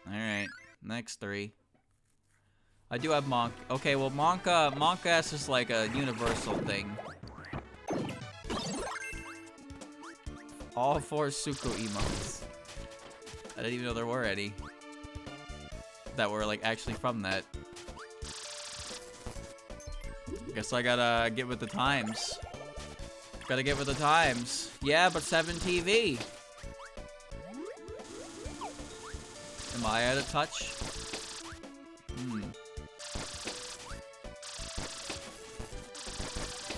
Alright, next 3. I do have Monk. Okay, well Monka S is like a universal thing. All 4 Suko emotes. I didn't even know there were any that were like actually from that. Guess I gotta get with the times. Gotta get with the times. Yeah, but 7 TV. Am I out of touch?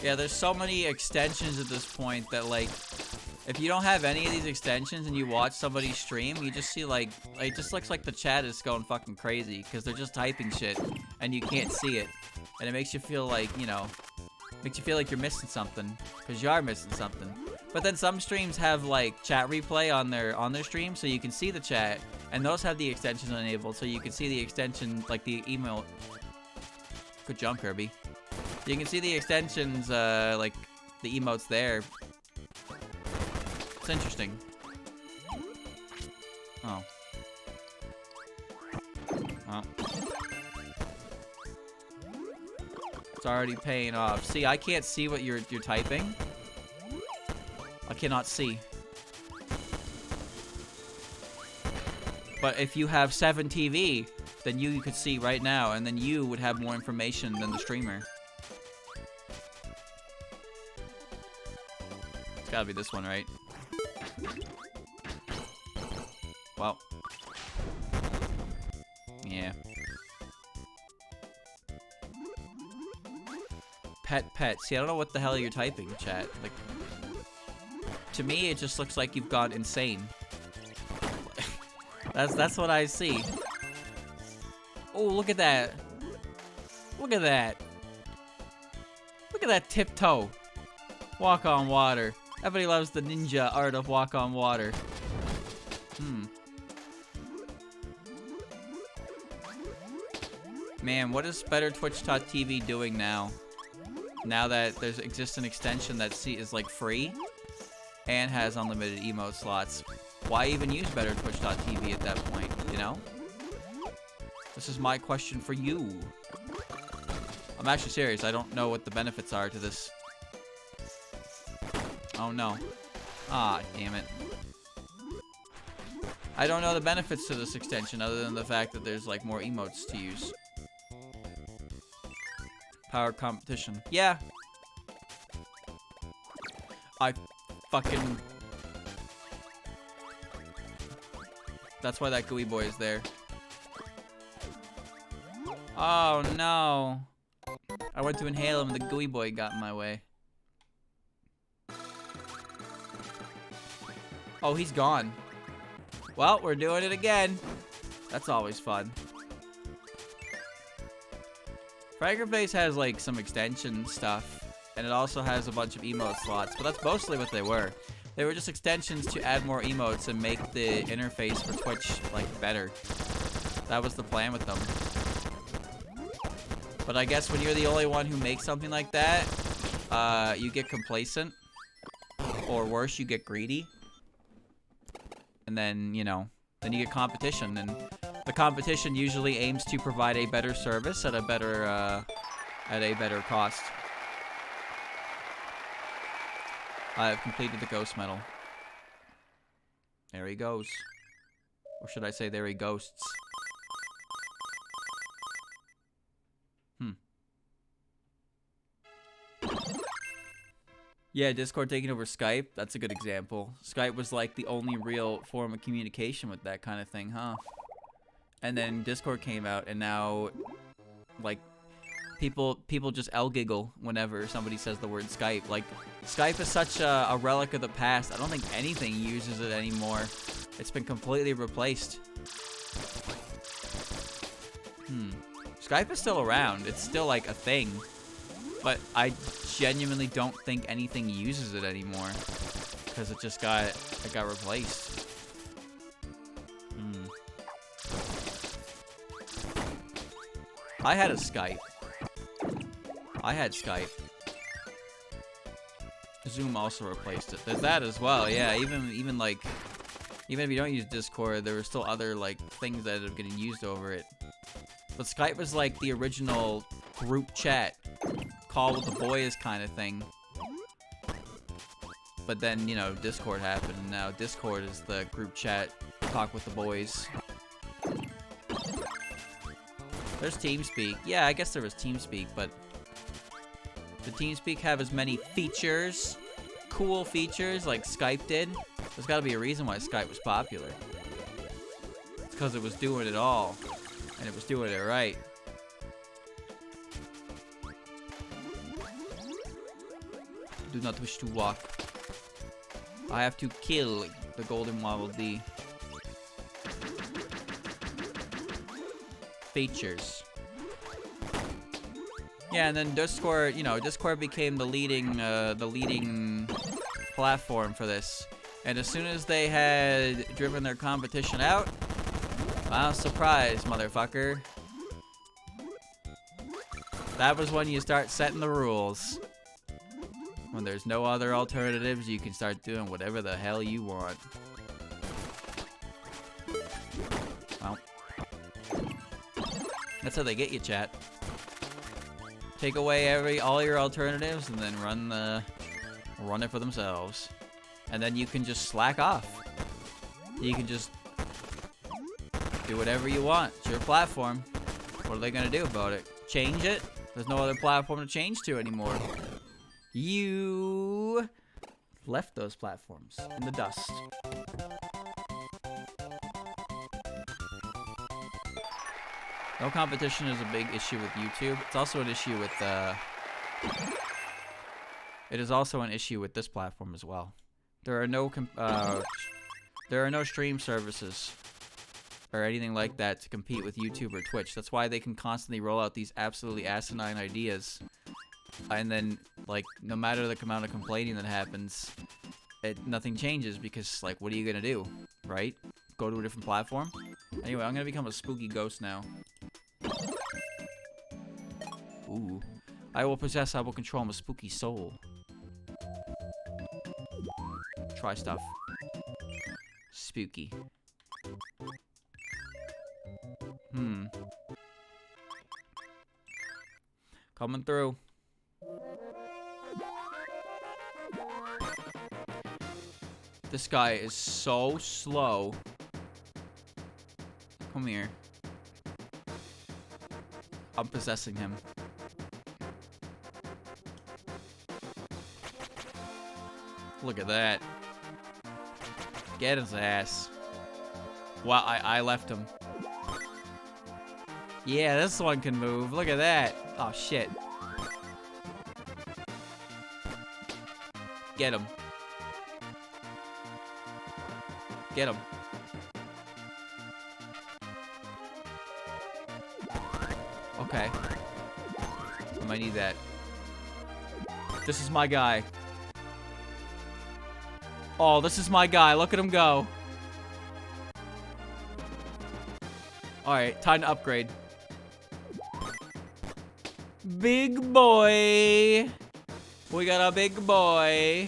Yeah, there's so many extensions at this point that like, if you don't have any of these extensions and you watch somebody stream, you just see like, it just looks like the chat is going fucking crazy because they're just typing shit and you can't see it. And it makes you feel like, you know, makes you feel like you're missing something because you are missing something. But then some streams have like chat replay on their stream so you can see the chat, and those have the extensions enabled so you can see the extension, like the email. Good job, Kirby. You can see the extensions, like the emotes there. It's interesting. Oh. Oh. It's already paying off. See, I can't see what you're typing. I cannot see. But if you have 7 TV, then you could see right now, and then you would have more information than the streamer. It's gotta be this one, right? Well. Yeah. Pet. See, I don't know what the hell you're typing, chat. Like, to me, it just looks like you've gone insane. That's what I see. Oh, look at that. Look at that. Look at that tiptoe. Walk on water. Everybody loves the ninja art of walk on water. Man, what is Better Twitch.tv doing now? Now that there's exists an extension that is like free and has unlimited emote slots. Why even use Better Twitch.tv at that point, you know? This is my question for you. I'm actually serious. I don't know what the benefits are to this. Oh no. Ah, damn it. I don't know the benefits to this extension other than the fact that there's like more emotes to use. Power competition. Yeah. I fucking... That's why that gooey boy is there. Oh no. I went to inhale him and the gooey boy got in my way. Oh, he's gone. Well, we're doing it again. That's always fun. Fragger Face has like some extension stuff, and it also has a bunch of emote slots, but that's mostly what they were. They were just extensions to add more emotes and make the interface for Twitch like better. That was the plan with them. But I guess when you're the only one who makes something like that, you get complacent, or worse, you get greedy. And then, you know, then you get competition, and the competition usually aims to provide a better service at a better cost. I have completed the ghost medal. There he goes. Or should I say there he ghosts. Yeah, Discord taking over Skype. That's a good example. Skype was like the only real form of communication with that kind of thing, huh? And then Discord came out, and now, like, people just giggle whenever somebody says the word Skype. Like, Skype is such a relic of the past. I don't think anything uses it anymore. It's been completely replaced. Skype is still around. It's still like a thing. But I genuinely don't think anything uses it anymore. Because it got replaced. I had a Skype. I had Skype. Zoom also replaced it. There's that as well. Yeah, even if you don't use Discord, there were still other like things that are getting used over it. But Skype was like the original group chat, call with the boys kind of thing. But then, you know, Discord happened, and now Discord is the group chat, talk with the boys. There's TeamSpeak. Yeah, I guess there was TeamSpeak, but did TeamSpeak have as many features, cool features, like Skype did? There's gotta be a reason why Skype was popular. It's because it was doing it all, and it was doing it right. Do not wish to walk. I have to kill the golden Waddle Dee. Features. Yeah, and then Discord, you know, Discord became the leading platform for this. And as soon as they had driven their competition out, wow, surprise, motherfucker. That was when you start setting the rules. When there's no other alternatives, you can start doing whatever the hell you want. Well, that's how they get you, chat. Take away all your alternatives and then run it for themselves. And then you can just slack off. You can just do whatever you want. It's your platform. What are they gonna do about it? Change it? There's no other platform to change to anymore. You left those platforms in the dust. No competition is a big issue with YouTube. It's also an issue with it is also an issue with this platform as well. There are no stream services or anything like that to compete with YouTube or Twitch. That's why they can constantly roll out these absolutely asinine ideas. And then, like, no matter the amount of complaining that happens, nothing changes because, like, what are you gonna do, right? Go to a different platform? Anyway, I'm gonna become a spooky ghost now. Ooh. I will control, I'm a spooky soul. Try stuff. Spooky. Coming through. This guy is so slow. Come here. I'm possessing him. Look at that. Get his ass. Wow, I left him. Yeah, this one can move. Look at that. Oh, shit. Get him. Get him. Okay. I might need that. This is my guy. Oh, this is my guy. Look at him go. Alright, time to upgrade. Big boy. We got a big boy.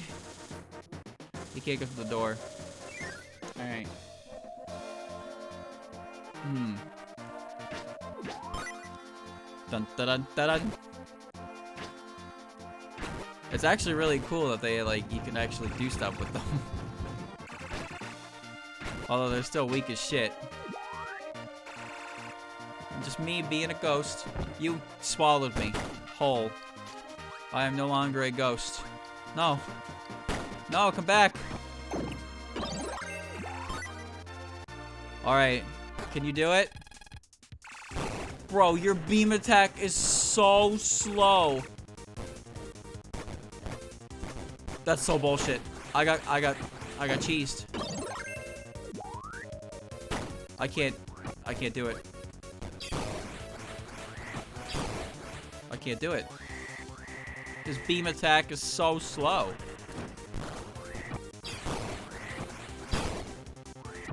He can't go through the door. Alright. Dun dun dun dun dun. It's actually really cool that they, like, you can actually do stuff with them. Although they're still weak as shit. Just me being a ghost. You swallowed me. Whole. I am no longer a ghost. No. No, come back. Alright. Can you do it? Bro, your beam attack is so slow. That's so bullshit. I got cheesed. I can't do it. I can't do it. His beam attack is so slow.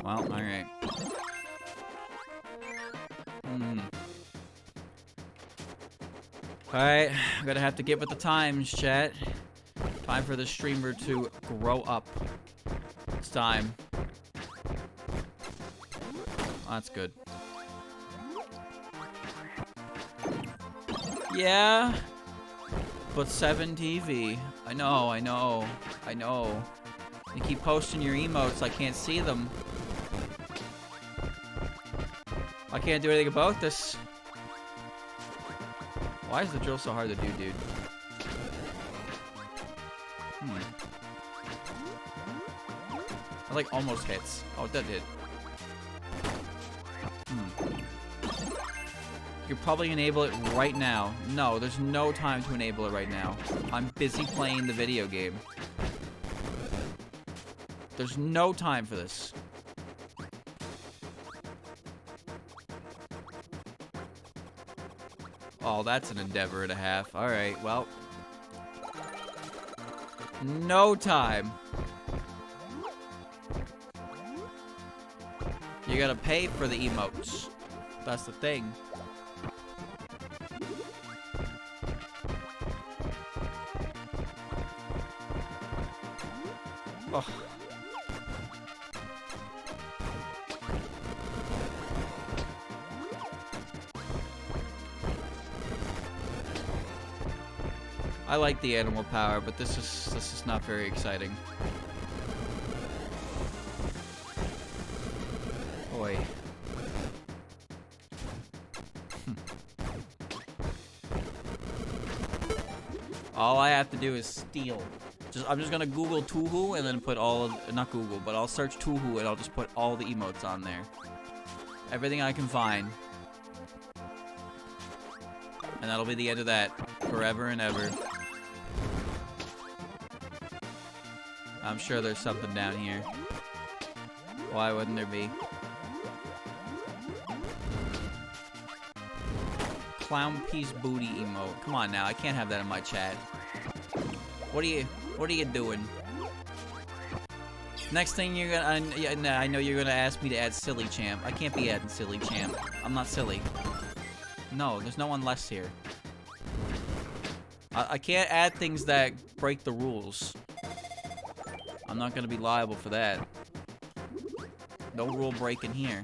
Well, alright. Alright, I'm gonna have to get with the times, chat. Time for the streamer to grow up. It's time. Oh, that's good. Yeah. But 7 TV. I know. You keep posting your emotes, I can't see them. I can't do anything about this. Why is the drill so hard to do, dude? It like almost hits. Oh, it did hit. You're probably gonna enable it right now. No, there's no time to enable it right now. I'm busy playing the video game. There's no time for this. Oh, that's an endeavor and a half. Alright, well. No time. You gotta pay for the emotes. That's the thing. Oh. I like the animal power, but this is not very exciting. Boy. All I have to do is steal. I'm just gonna Google Tuhu and then put all of, not Google, but I'll search Tuhu and I'll just put all the emotes on there. Everything I can find. And that'll be the end of that. Forever and ever. I'm sure there's something down here. Why wouldn't there be? Clown piece booty emote. Come on now, I can't have that in my chat. What are you doing? Next thing you're gonna, I know you're gonna ask me to add silly champ. I can't be adding silly champ. I'm not silly. No, there's no one less here. I can't add things that break the rules. I'm not gonna be liable for that. No rule breaking here.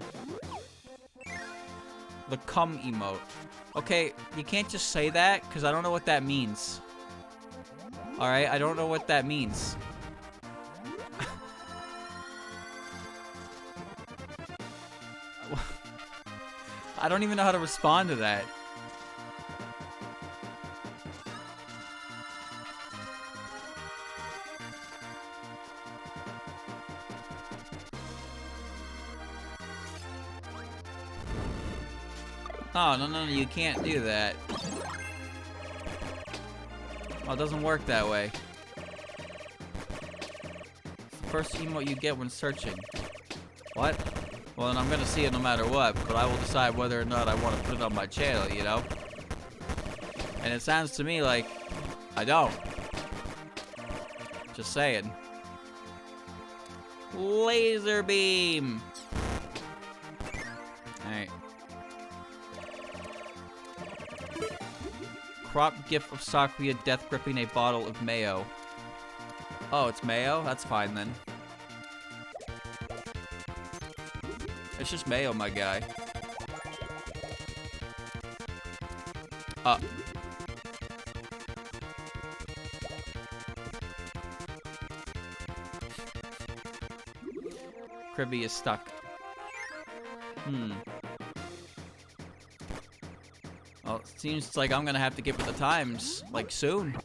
The cum emote. Okay, you can't just say that, because I don't know what that means. Alright, I don't know what that means. I don't even know how to respond to that. Oh, no, you can't do that. Oh, it doesn't work that way. It's the first emote you get when searching. What? Well, then I'm gonna see it no matter what, but I will decide whether or not I want to put it on my channel, you know? And it sounds to me like I don't. Just saying. Laser beam! Alright. Crop gif of Sakuya death gripping a bottle of mayo. Oh, it's mayo? That's fine then. It's just mayo, my guy. Kirby is stuck. Well, it seems like I'm gonna have to get with the times, like, soon.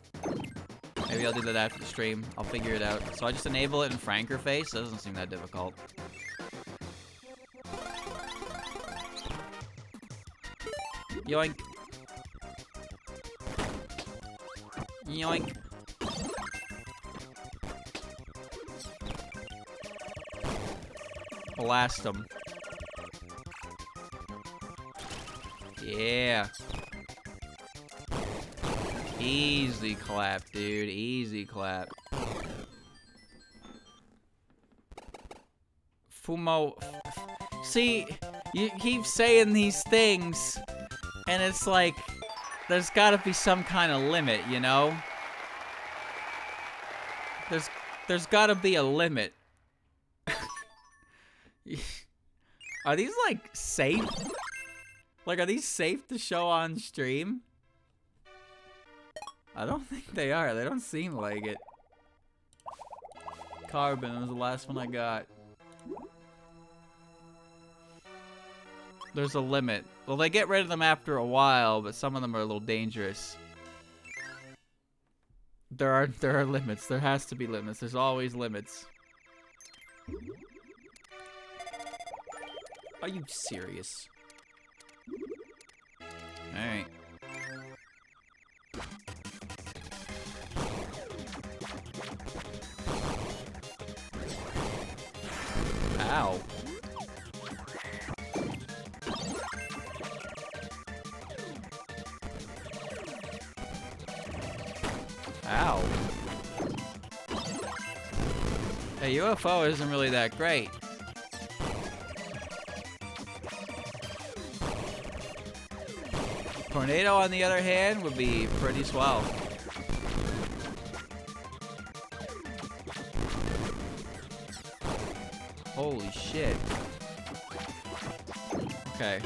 Maybe I'll do that after the stream. I'll figure it out. So I just enable it in Franker face? That doesn't seem that difficult. Yoink. Yoink. Blast him. Yeah. Easy clap, dude. Easy clap. Fumo. See, you keep saying these things, and it's like, there's gotta be some kind of limit, you know? There's gotta be a limit. Are these, like, safe? Like, are these safe to show on stream? I don't think they are. They don't seem like it. Carbon was the last one I got. There's a limit. Well, they get rid of them after a while, but some of them are a little dangerous. There are limits. There has to be limits. There's always limits. Are you serious? Alright. Ow. Ow. A UFO isn't really that great. Tornado, on the other hand, would be pretty swell. Holy shit. Okay.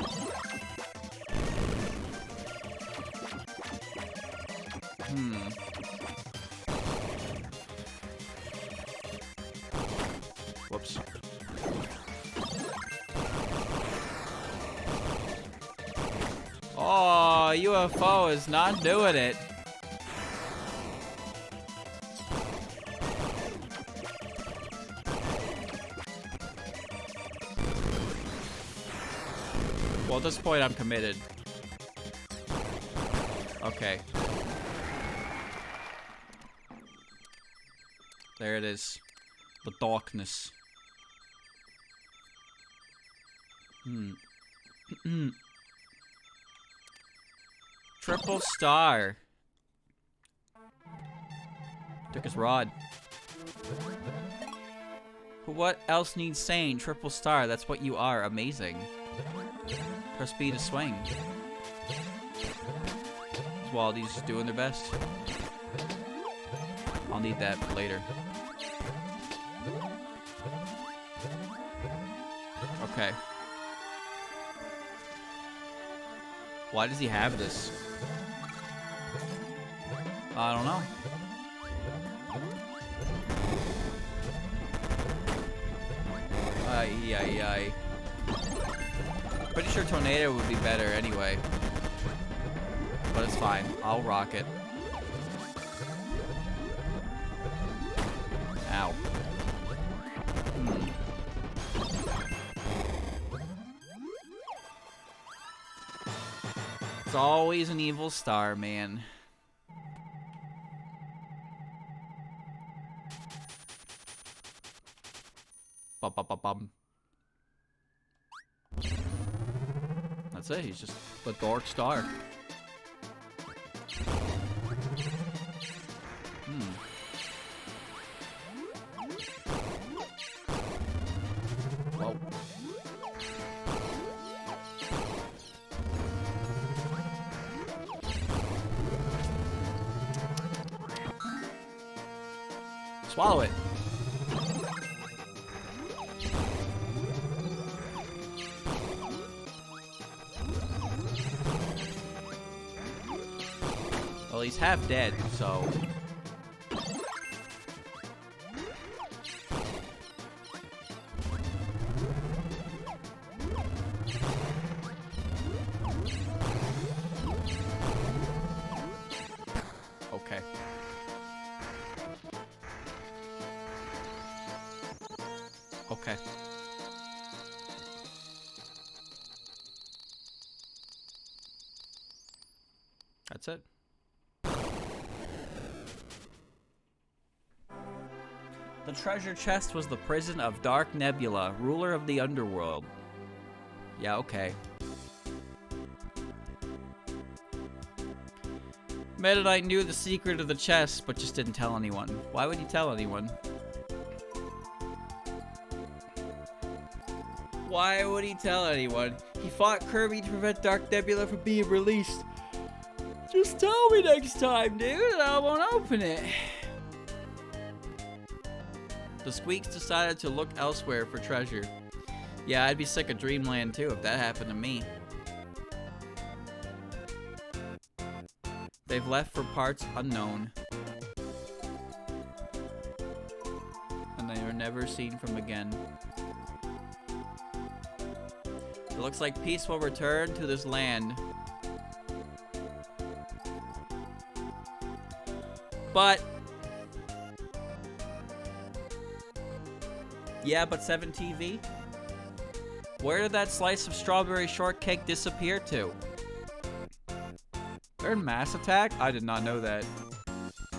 Whoops. Oh, UFO is not doing it. Well, at this point, I'm committed. Okay. There it is. The darkness. Triple star. Took his rod. What else needs saying? Triple star. That's what you are. Amazing. Press B to swing. Waldy's just doing their best. I'll need that for later. Okay. Why does he have this? I don't know. Ay. Pretty sure tornado would be better anyway. But it's fine. I'll rock it. Ow. It's always an evil star, man. Bum. That's it. He's just the dark star. Whoa. Swallow it. Well, he's half dead, so... Okay. Okay. That's it. The treasure chest was the prison of Dark Nebula, ruler of the underworld. Yeah, okay. Meta Knight knew the secret of the chest, but just didn't tell anyone. Why would he tell anyone? Why would he tell anyone? He fought Kirby to prevent Dark Nebula from being released. Just tell me next time, dude, and I won't open it. The Squeaks decided to look elsewhere for treasure. Yeah, I'd be sick of Dreamland too if that happened to me. They've left for parts unknown. And they were never seen from again. It looks like peace will return to this land. But... yeah, but 7TV? Where did that slice of strawberry shortcake disappear to? They're in Mass Attack? I did not know that.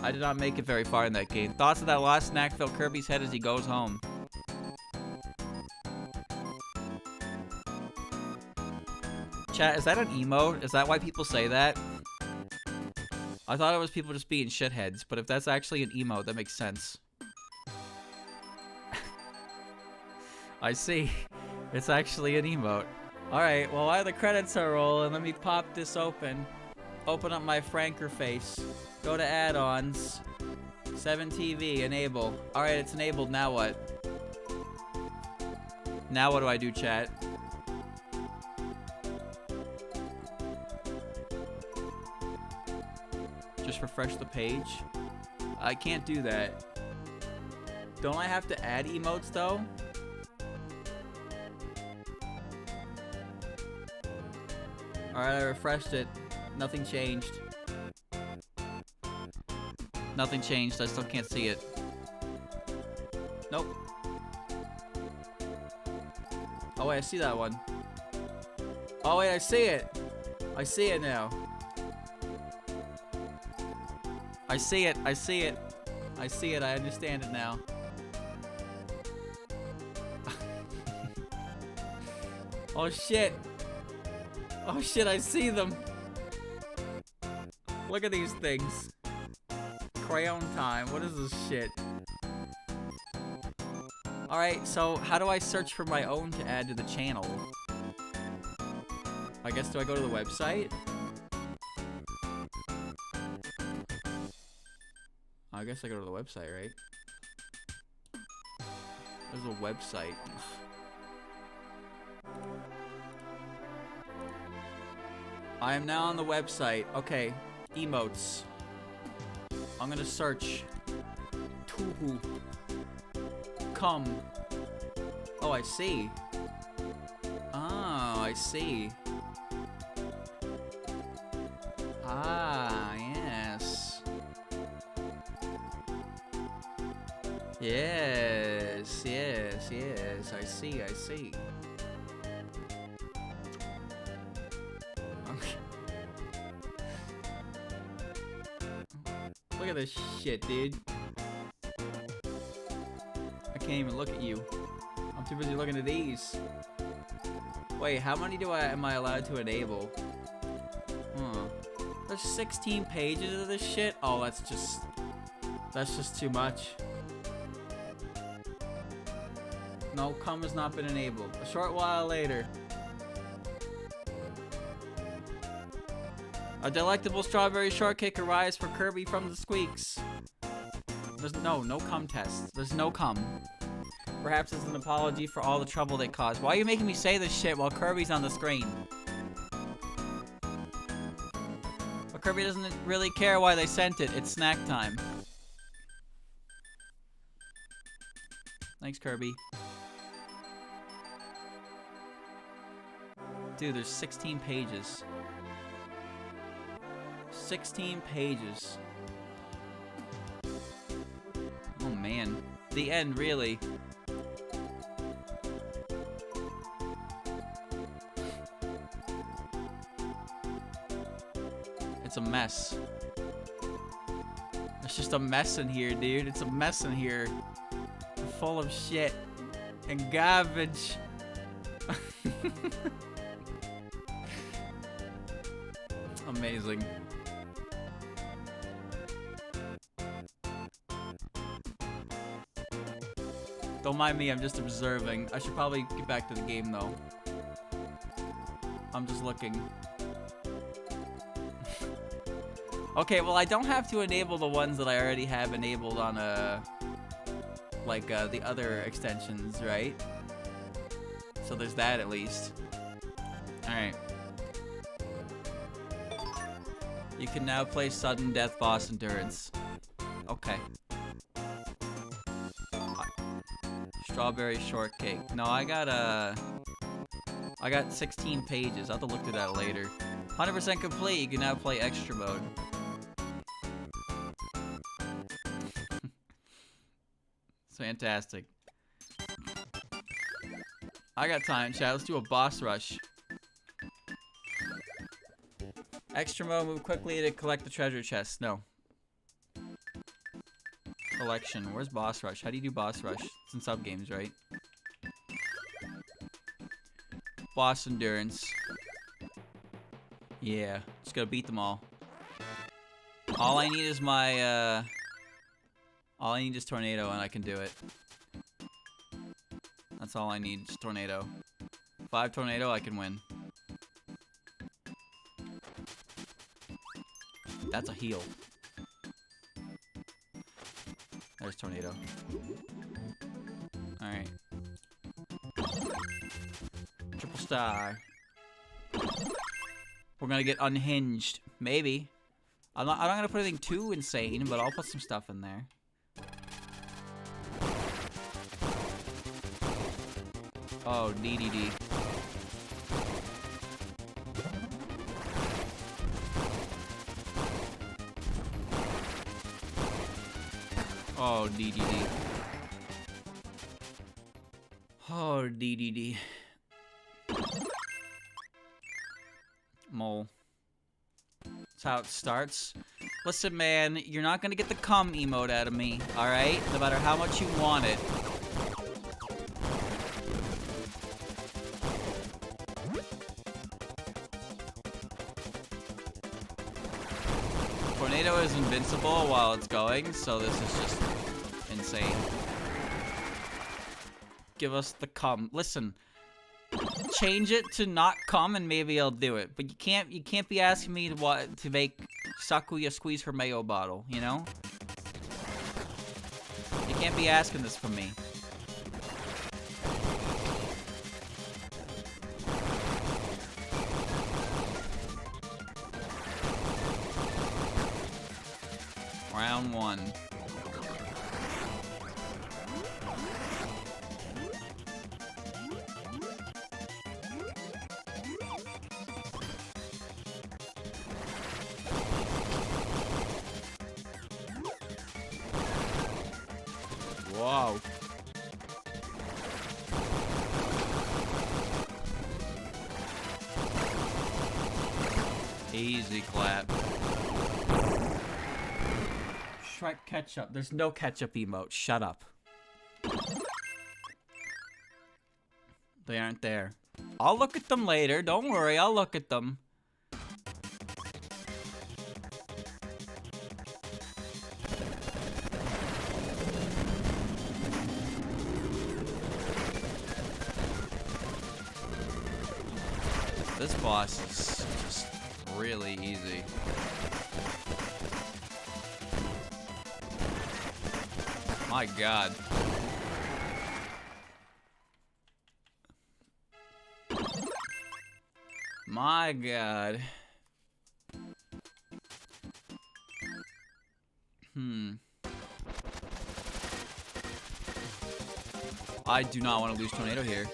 I did not make it very far in that game. Thoughts of that last snack fill Kirby's head as he goes home. Chat, is that an emote? Is that why people say that? I thought it was people just being shitheads, but if that's actually an emote, that makes sense. I see. It's actually an emote. Alright, well while the credits are rolling, let me pop this open. Open up my Franker face. Go to add-ons. 7TV, enable. Alright, it's enabled, now what? Now what do I do, chat? Just refresh the page? I can't do that. Don't I have to add emotes though? Alright, I refreshed it. Nothing changed. Nothing changed. I still can't see it. Nope. Oh wait, I see that one. Oh wait, I see it. I see it now. I see it. I see it. I see it. I understand it now. Oh shit. Oh shit, I see them. Look at these things. Crayon time. What is this shit? Alright, so how do I search for my own to add to the channel? I guess, do I go to the website? I guess I go to the website, right? There's a website. I am now on the website. Okay, emotes. I'm gonna search. Tuhu. Come. Oh, I see. Oh, I see. Ah, yes. Yes, yes, yes. I see, I see. Look at this shit, dude. I can't even look at you. I'm too busy looking at these. Wait, how many am I allowed to enable? Huh. There's 16 pages of this shit? Oh, that's just too much. No, come has not been enabled. A short while later. A delectable strawberry shortcake arrives for Kirby from the Squeaks. There's no cum test. There's no cum. Perhaps it's an apology for all the trouble they caused. Why are you making me say this shit while Kirby's on the screen? But Kirby doesn't really care why they sent it. It's snack time. Thanks, Kirby. Dude, there's 16 pages. 16 pages. Oh man. The end, really. It's a mess. It's just a mess in here, dude. It's a mess in here. Full of shit and garbage. Amazing. Don't mind me, I'm just observing. I should probably get back to the game, though. I'm just looking. Okay, well, I don't have to enable the ones that I already have enabled on, the other extensions, right? So there's that, at least. Alright. You can now play Sudden Death Boss Endurance. Okay. Strawberry Shortcake. No, I got 16 pages. I'll have to look through that later. 100% complete. You can now play Extra Mode. It's fantastic. I got time, chat. Let's do a boss rush. Extra mode, move quickly to collect the treasure chest. No. Collection. Where's boss rush? How do you do boss rush? It's in sub games, right? Boss endurance. Yeah, just gotta beat them all. All I need is my, all I need is tornado and I can do it. That's all I need, just tornado. 5 tornado, I can win. That's a heal. There's tornado. Alright. Triple star. We're gonna get unhinged. Maybe. I'm not gonna put anything too insane, but I'll put some stuff in there. Oh, DDD. Oh, DDD. Oh, DDD. Mole. That's how it starts. Listen, man, you're not gonna get the cum emote out of me, alright? No matter how much you want it. Tornado is invincible while it's going, so this is just insane. Give us the cum. Listen, change it to not cum and maybe I'll do it. But you can't be asking me to make Sakuya squeeze her mayo bottle, you know? You can't be asking this from me. Round 1. Wow. Easy clap. Shrek ketchup. There's no ketchup emote. Shut up. They aren't there. I'll look at them later. Don't worry. I'll look at them. This boss is just really easy. My God. My God. I do not want to lose tornado here.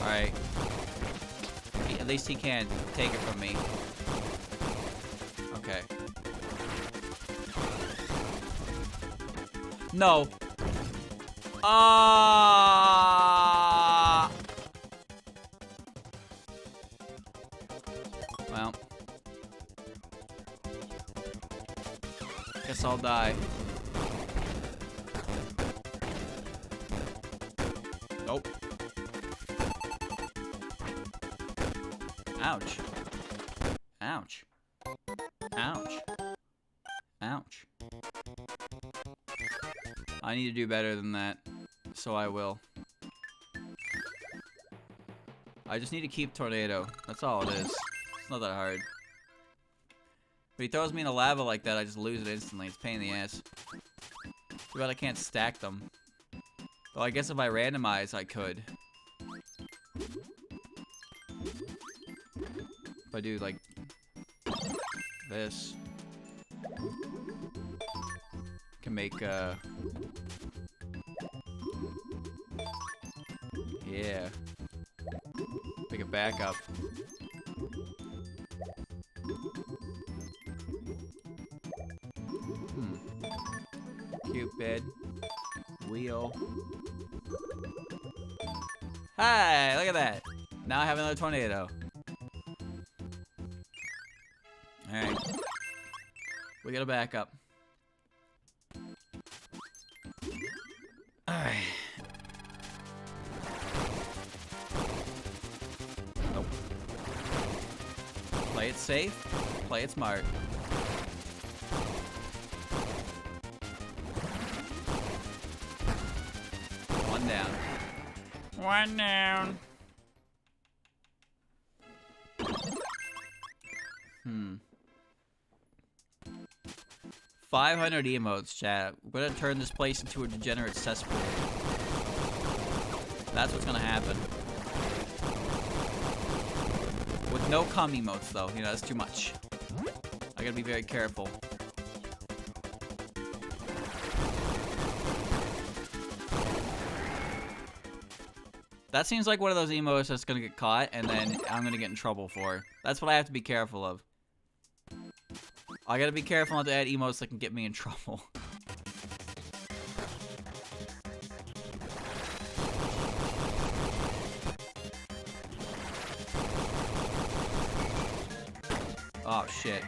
Alright. At least he can't take it from me. Okay. No. Well. Guess I'll die. Nope. Ouch. Ouch. Ouch. Ouch. I need to do better than that. So I will. I just need to keep Tornado. That's all it is. It's not that hard. If he throws me in a lava like that, I just lose it instantly. It's a pain in the ass. Too bad I can't stack them. Well, I guess if I randomize, I could. If I do, like, this. Can make, yeah. Make a backup. Cupid. Wheel. Hi! Look at that! Now I have another tornado. Alright. We got a backup. Alright. Nope. Play it safe. Play it smart. One down. One down. 500 emotes, chat. We're gonna turn this place into a degenerate cesspool. That's what's gonna happen. With no cum emotes, though. You know, that's too much. I gotta be very careful. That seems like one of those emotes that's gonna get caught, and then I'm gonna get in trouble for. That's what I have to be careful of. I gotta be careful not to add emotes that can get me in trouble. Oh, shit.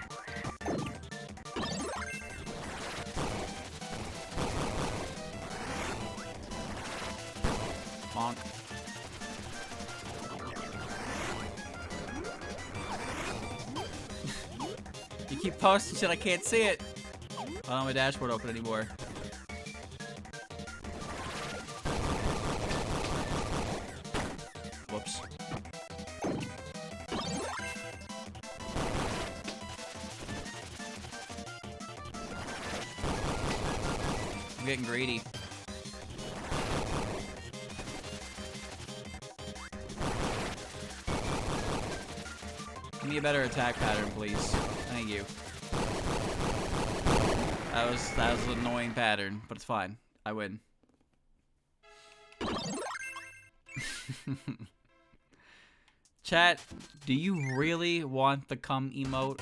Bonk. You keep posting shit, I can't see it. I don't have my dashboard open anymore. Whoops. I'm getting greedy. Give me a better attack pattern, please. Thank you. That was an annoying pattern, but it's fine. I win. Chat, do you really want the cum emote?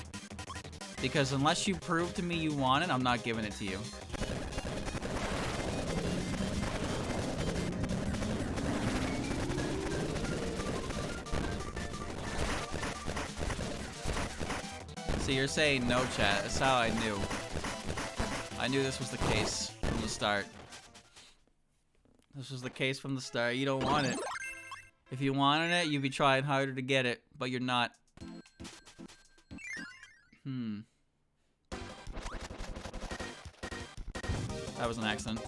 Because unless you prove to me you want it, I'm not giving it to you. So you're saying no, chat. That's how I knew. I knew this was the case from the start. This was the case from the start. You don't want it. If you wanted it, you'd be trying harder to get it, but you're not. That was an accident.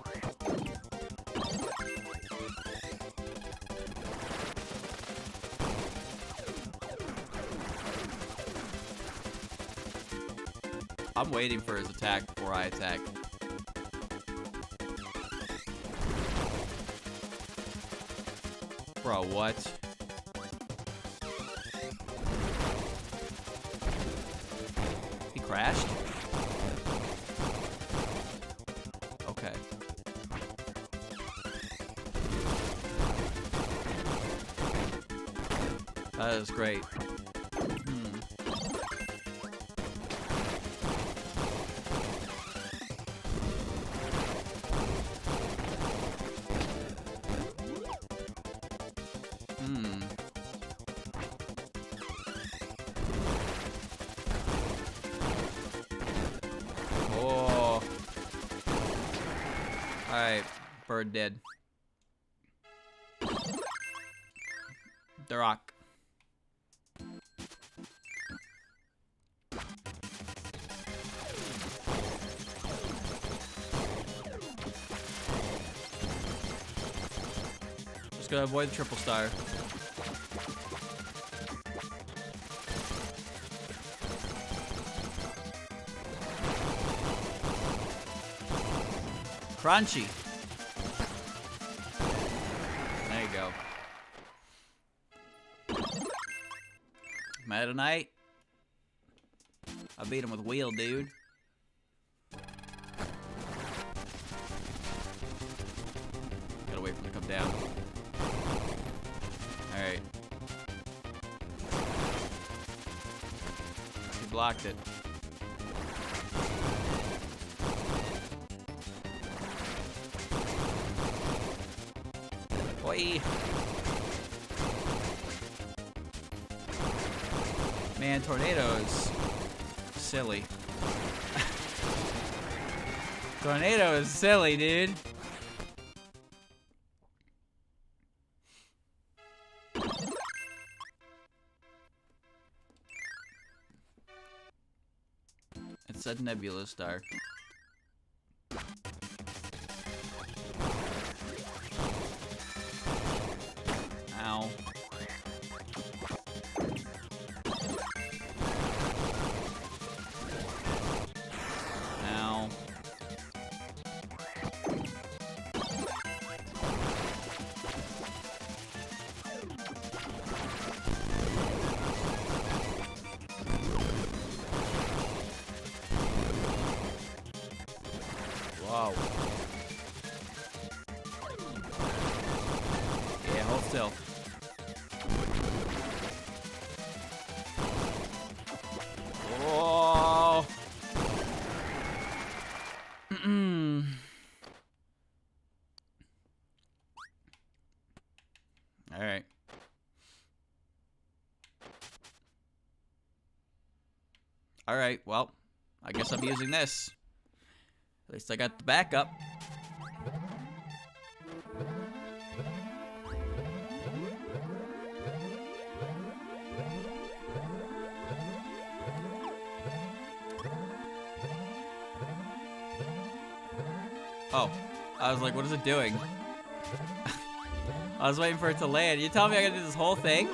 I'm waiting for his attack before I attack. Bro, what? He crashed? Okay. That is great. Oh. Alright, bird dead. The rock. just gotta avoid the triple star. Crunchy. There you go. Meta Knight. I beat him with wheel, dude. Gotta wait for him to come down. Alright. He blocked it. Boy. Man, tornadoes. Silly. Tornado is silly, dude. It said Nebula Star. Ow. Ow. Wow. Yeah, hold still. Whoa. All right. All right. Well, I guess I'm using this. At least I got the backup. Oh, I was like, what is it doing? I was waiting for it to land. You telling me I gotta do this whole thing?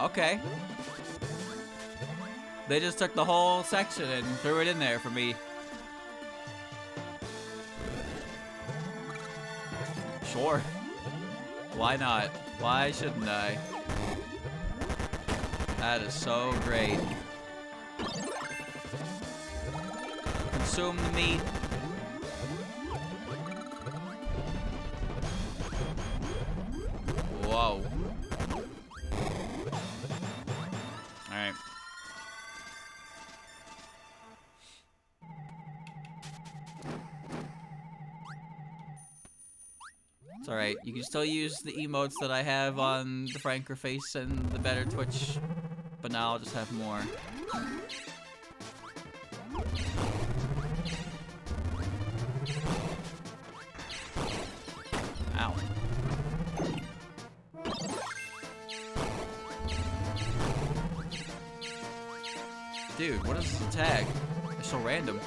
Okay. They just took the whole section and threw it in there for me. Sure. Why not? Why shouldn't I? That is so great. Consume the meat. Whoa. Alright. It's alright. You can still use the emotes that I have on the Franker face and the better Twitch, but now I'll just have more. Ow. Dude, what is this attack? It's so random.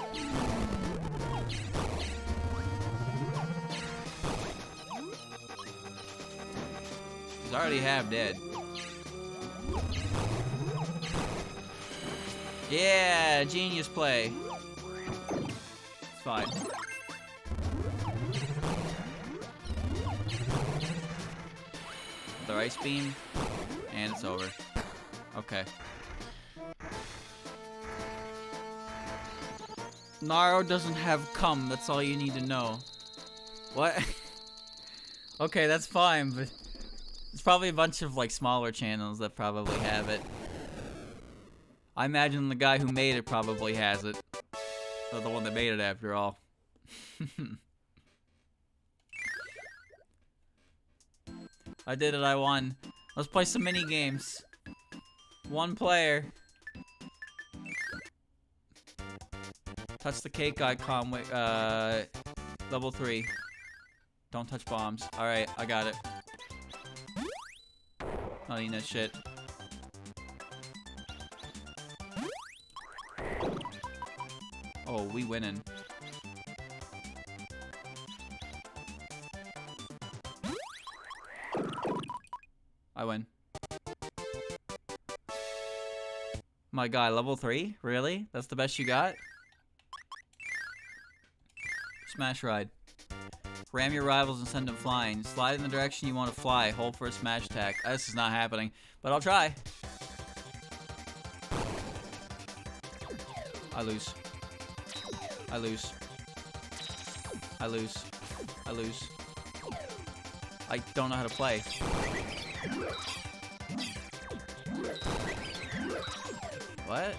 He's already half dead. Yeah, genius play. It's fine. The ice beam, and it's over. Okay. Naro doesn't have cum, that's all you need to know. What? Okay, that's fine, but it's probably a bunch of like smaller channels that probably have it. I imagine the guy who made it probably has it. Or the one that made it after all. I did it, I won. Let's play some mini games. One player. Touch the cake icon with, level 3. Don't touch bombs. Alright, I got it. Not eating that shit. Oh, we winning. win. My God, level 3? Really? That's the best you got? Smash ride. Ram your rivals and send them flying. Slide in the direction you want to fly. Hold for a smash attack. This is not happening, but I'll try. I lose. I lose. I lose. I lose. I don't know how to play. What?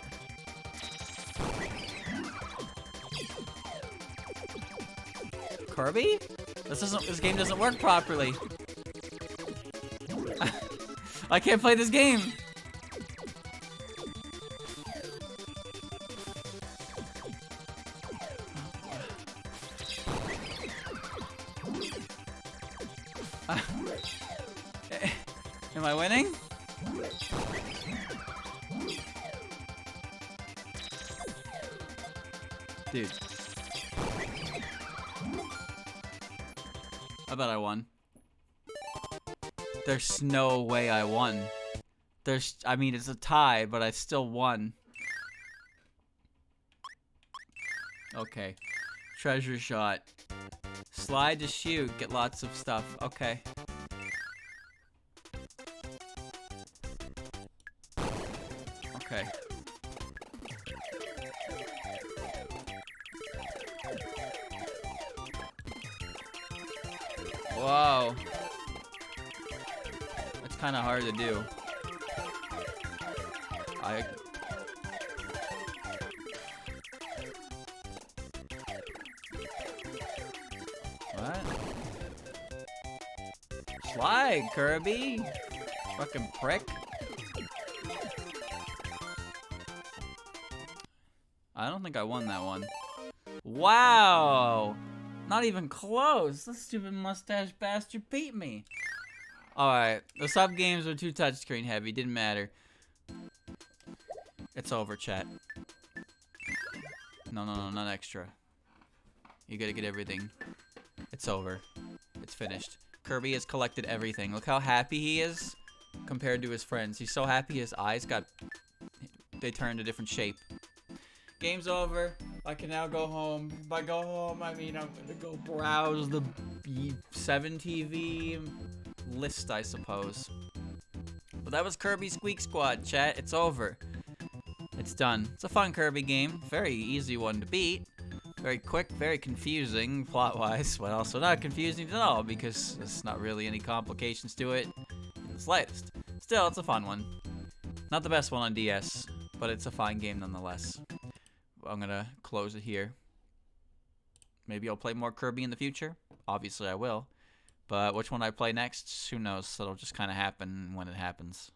Kirby? This game doesn't work properly. I can't play this game. Am I winning? Dude. I bet I won. There's no way I won. I mean, it's a tie, but I still won. Okay. Treasure shot. Slide to shoot, get lots of stuff. Okay. Okay. Whoa. That's kind of hard to do. What? Slide, Kirby. Fucking prick. I don't think I won that one. Wow. Not even close. This stupid mustache bastard beat me. Alright. The sub games were too touchscreen heavy. Didn't matter. It's over, chat. No, not extra. You gotta get everything. It's over. It's finished. Kirby has collected everything. Look how happy he is compared to his friends. He's so happy his eyes they turned a different shape. Game's over. I can now go home. By go home, I mean I'm gonna go browse the 7TV list, I suppose. But that was Kirby Squeak Squad, chat. It's over. It's done. It's a fun Kirby game. Very easy one to beat. Very quick, very confusing plot-wise, but also not confusing at all because there's not really any complications to it in the slightest. Still, it's a fun one. Not the best one on DS, but it's a fine game nonetheless. I'm gonna close it here. Maybe I'll play more Kirby in the future. Obviously I will. But which one I play next, who knows? It'll just kind of happen when it happens.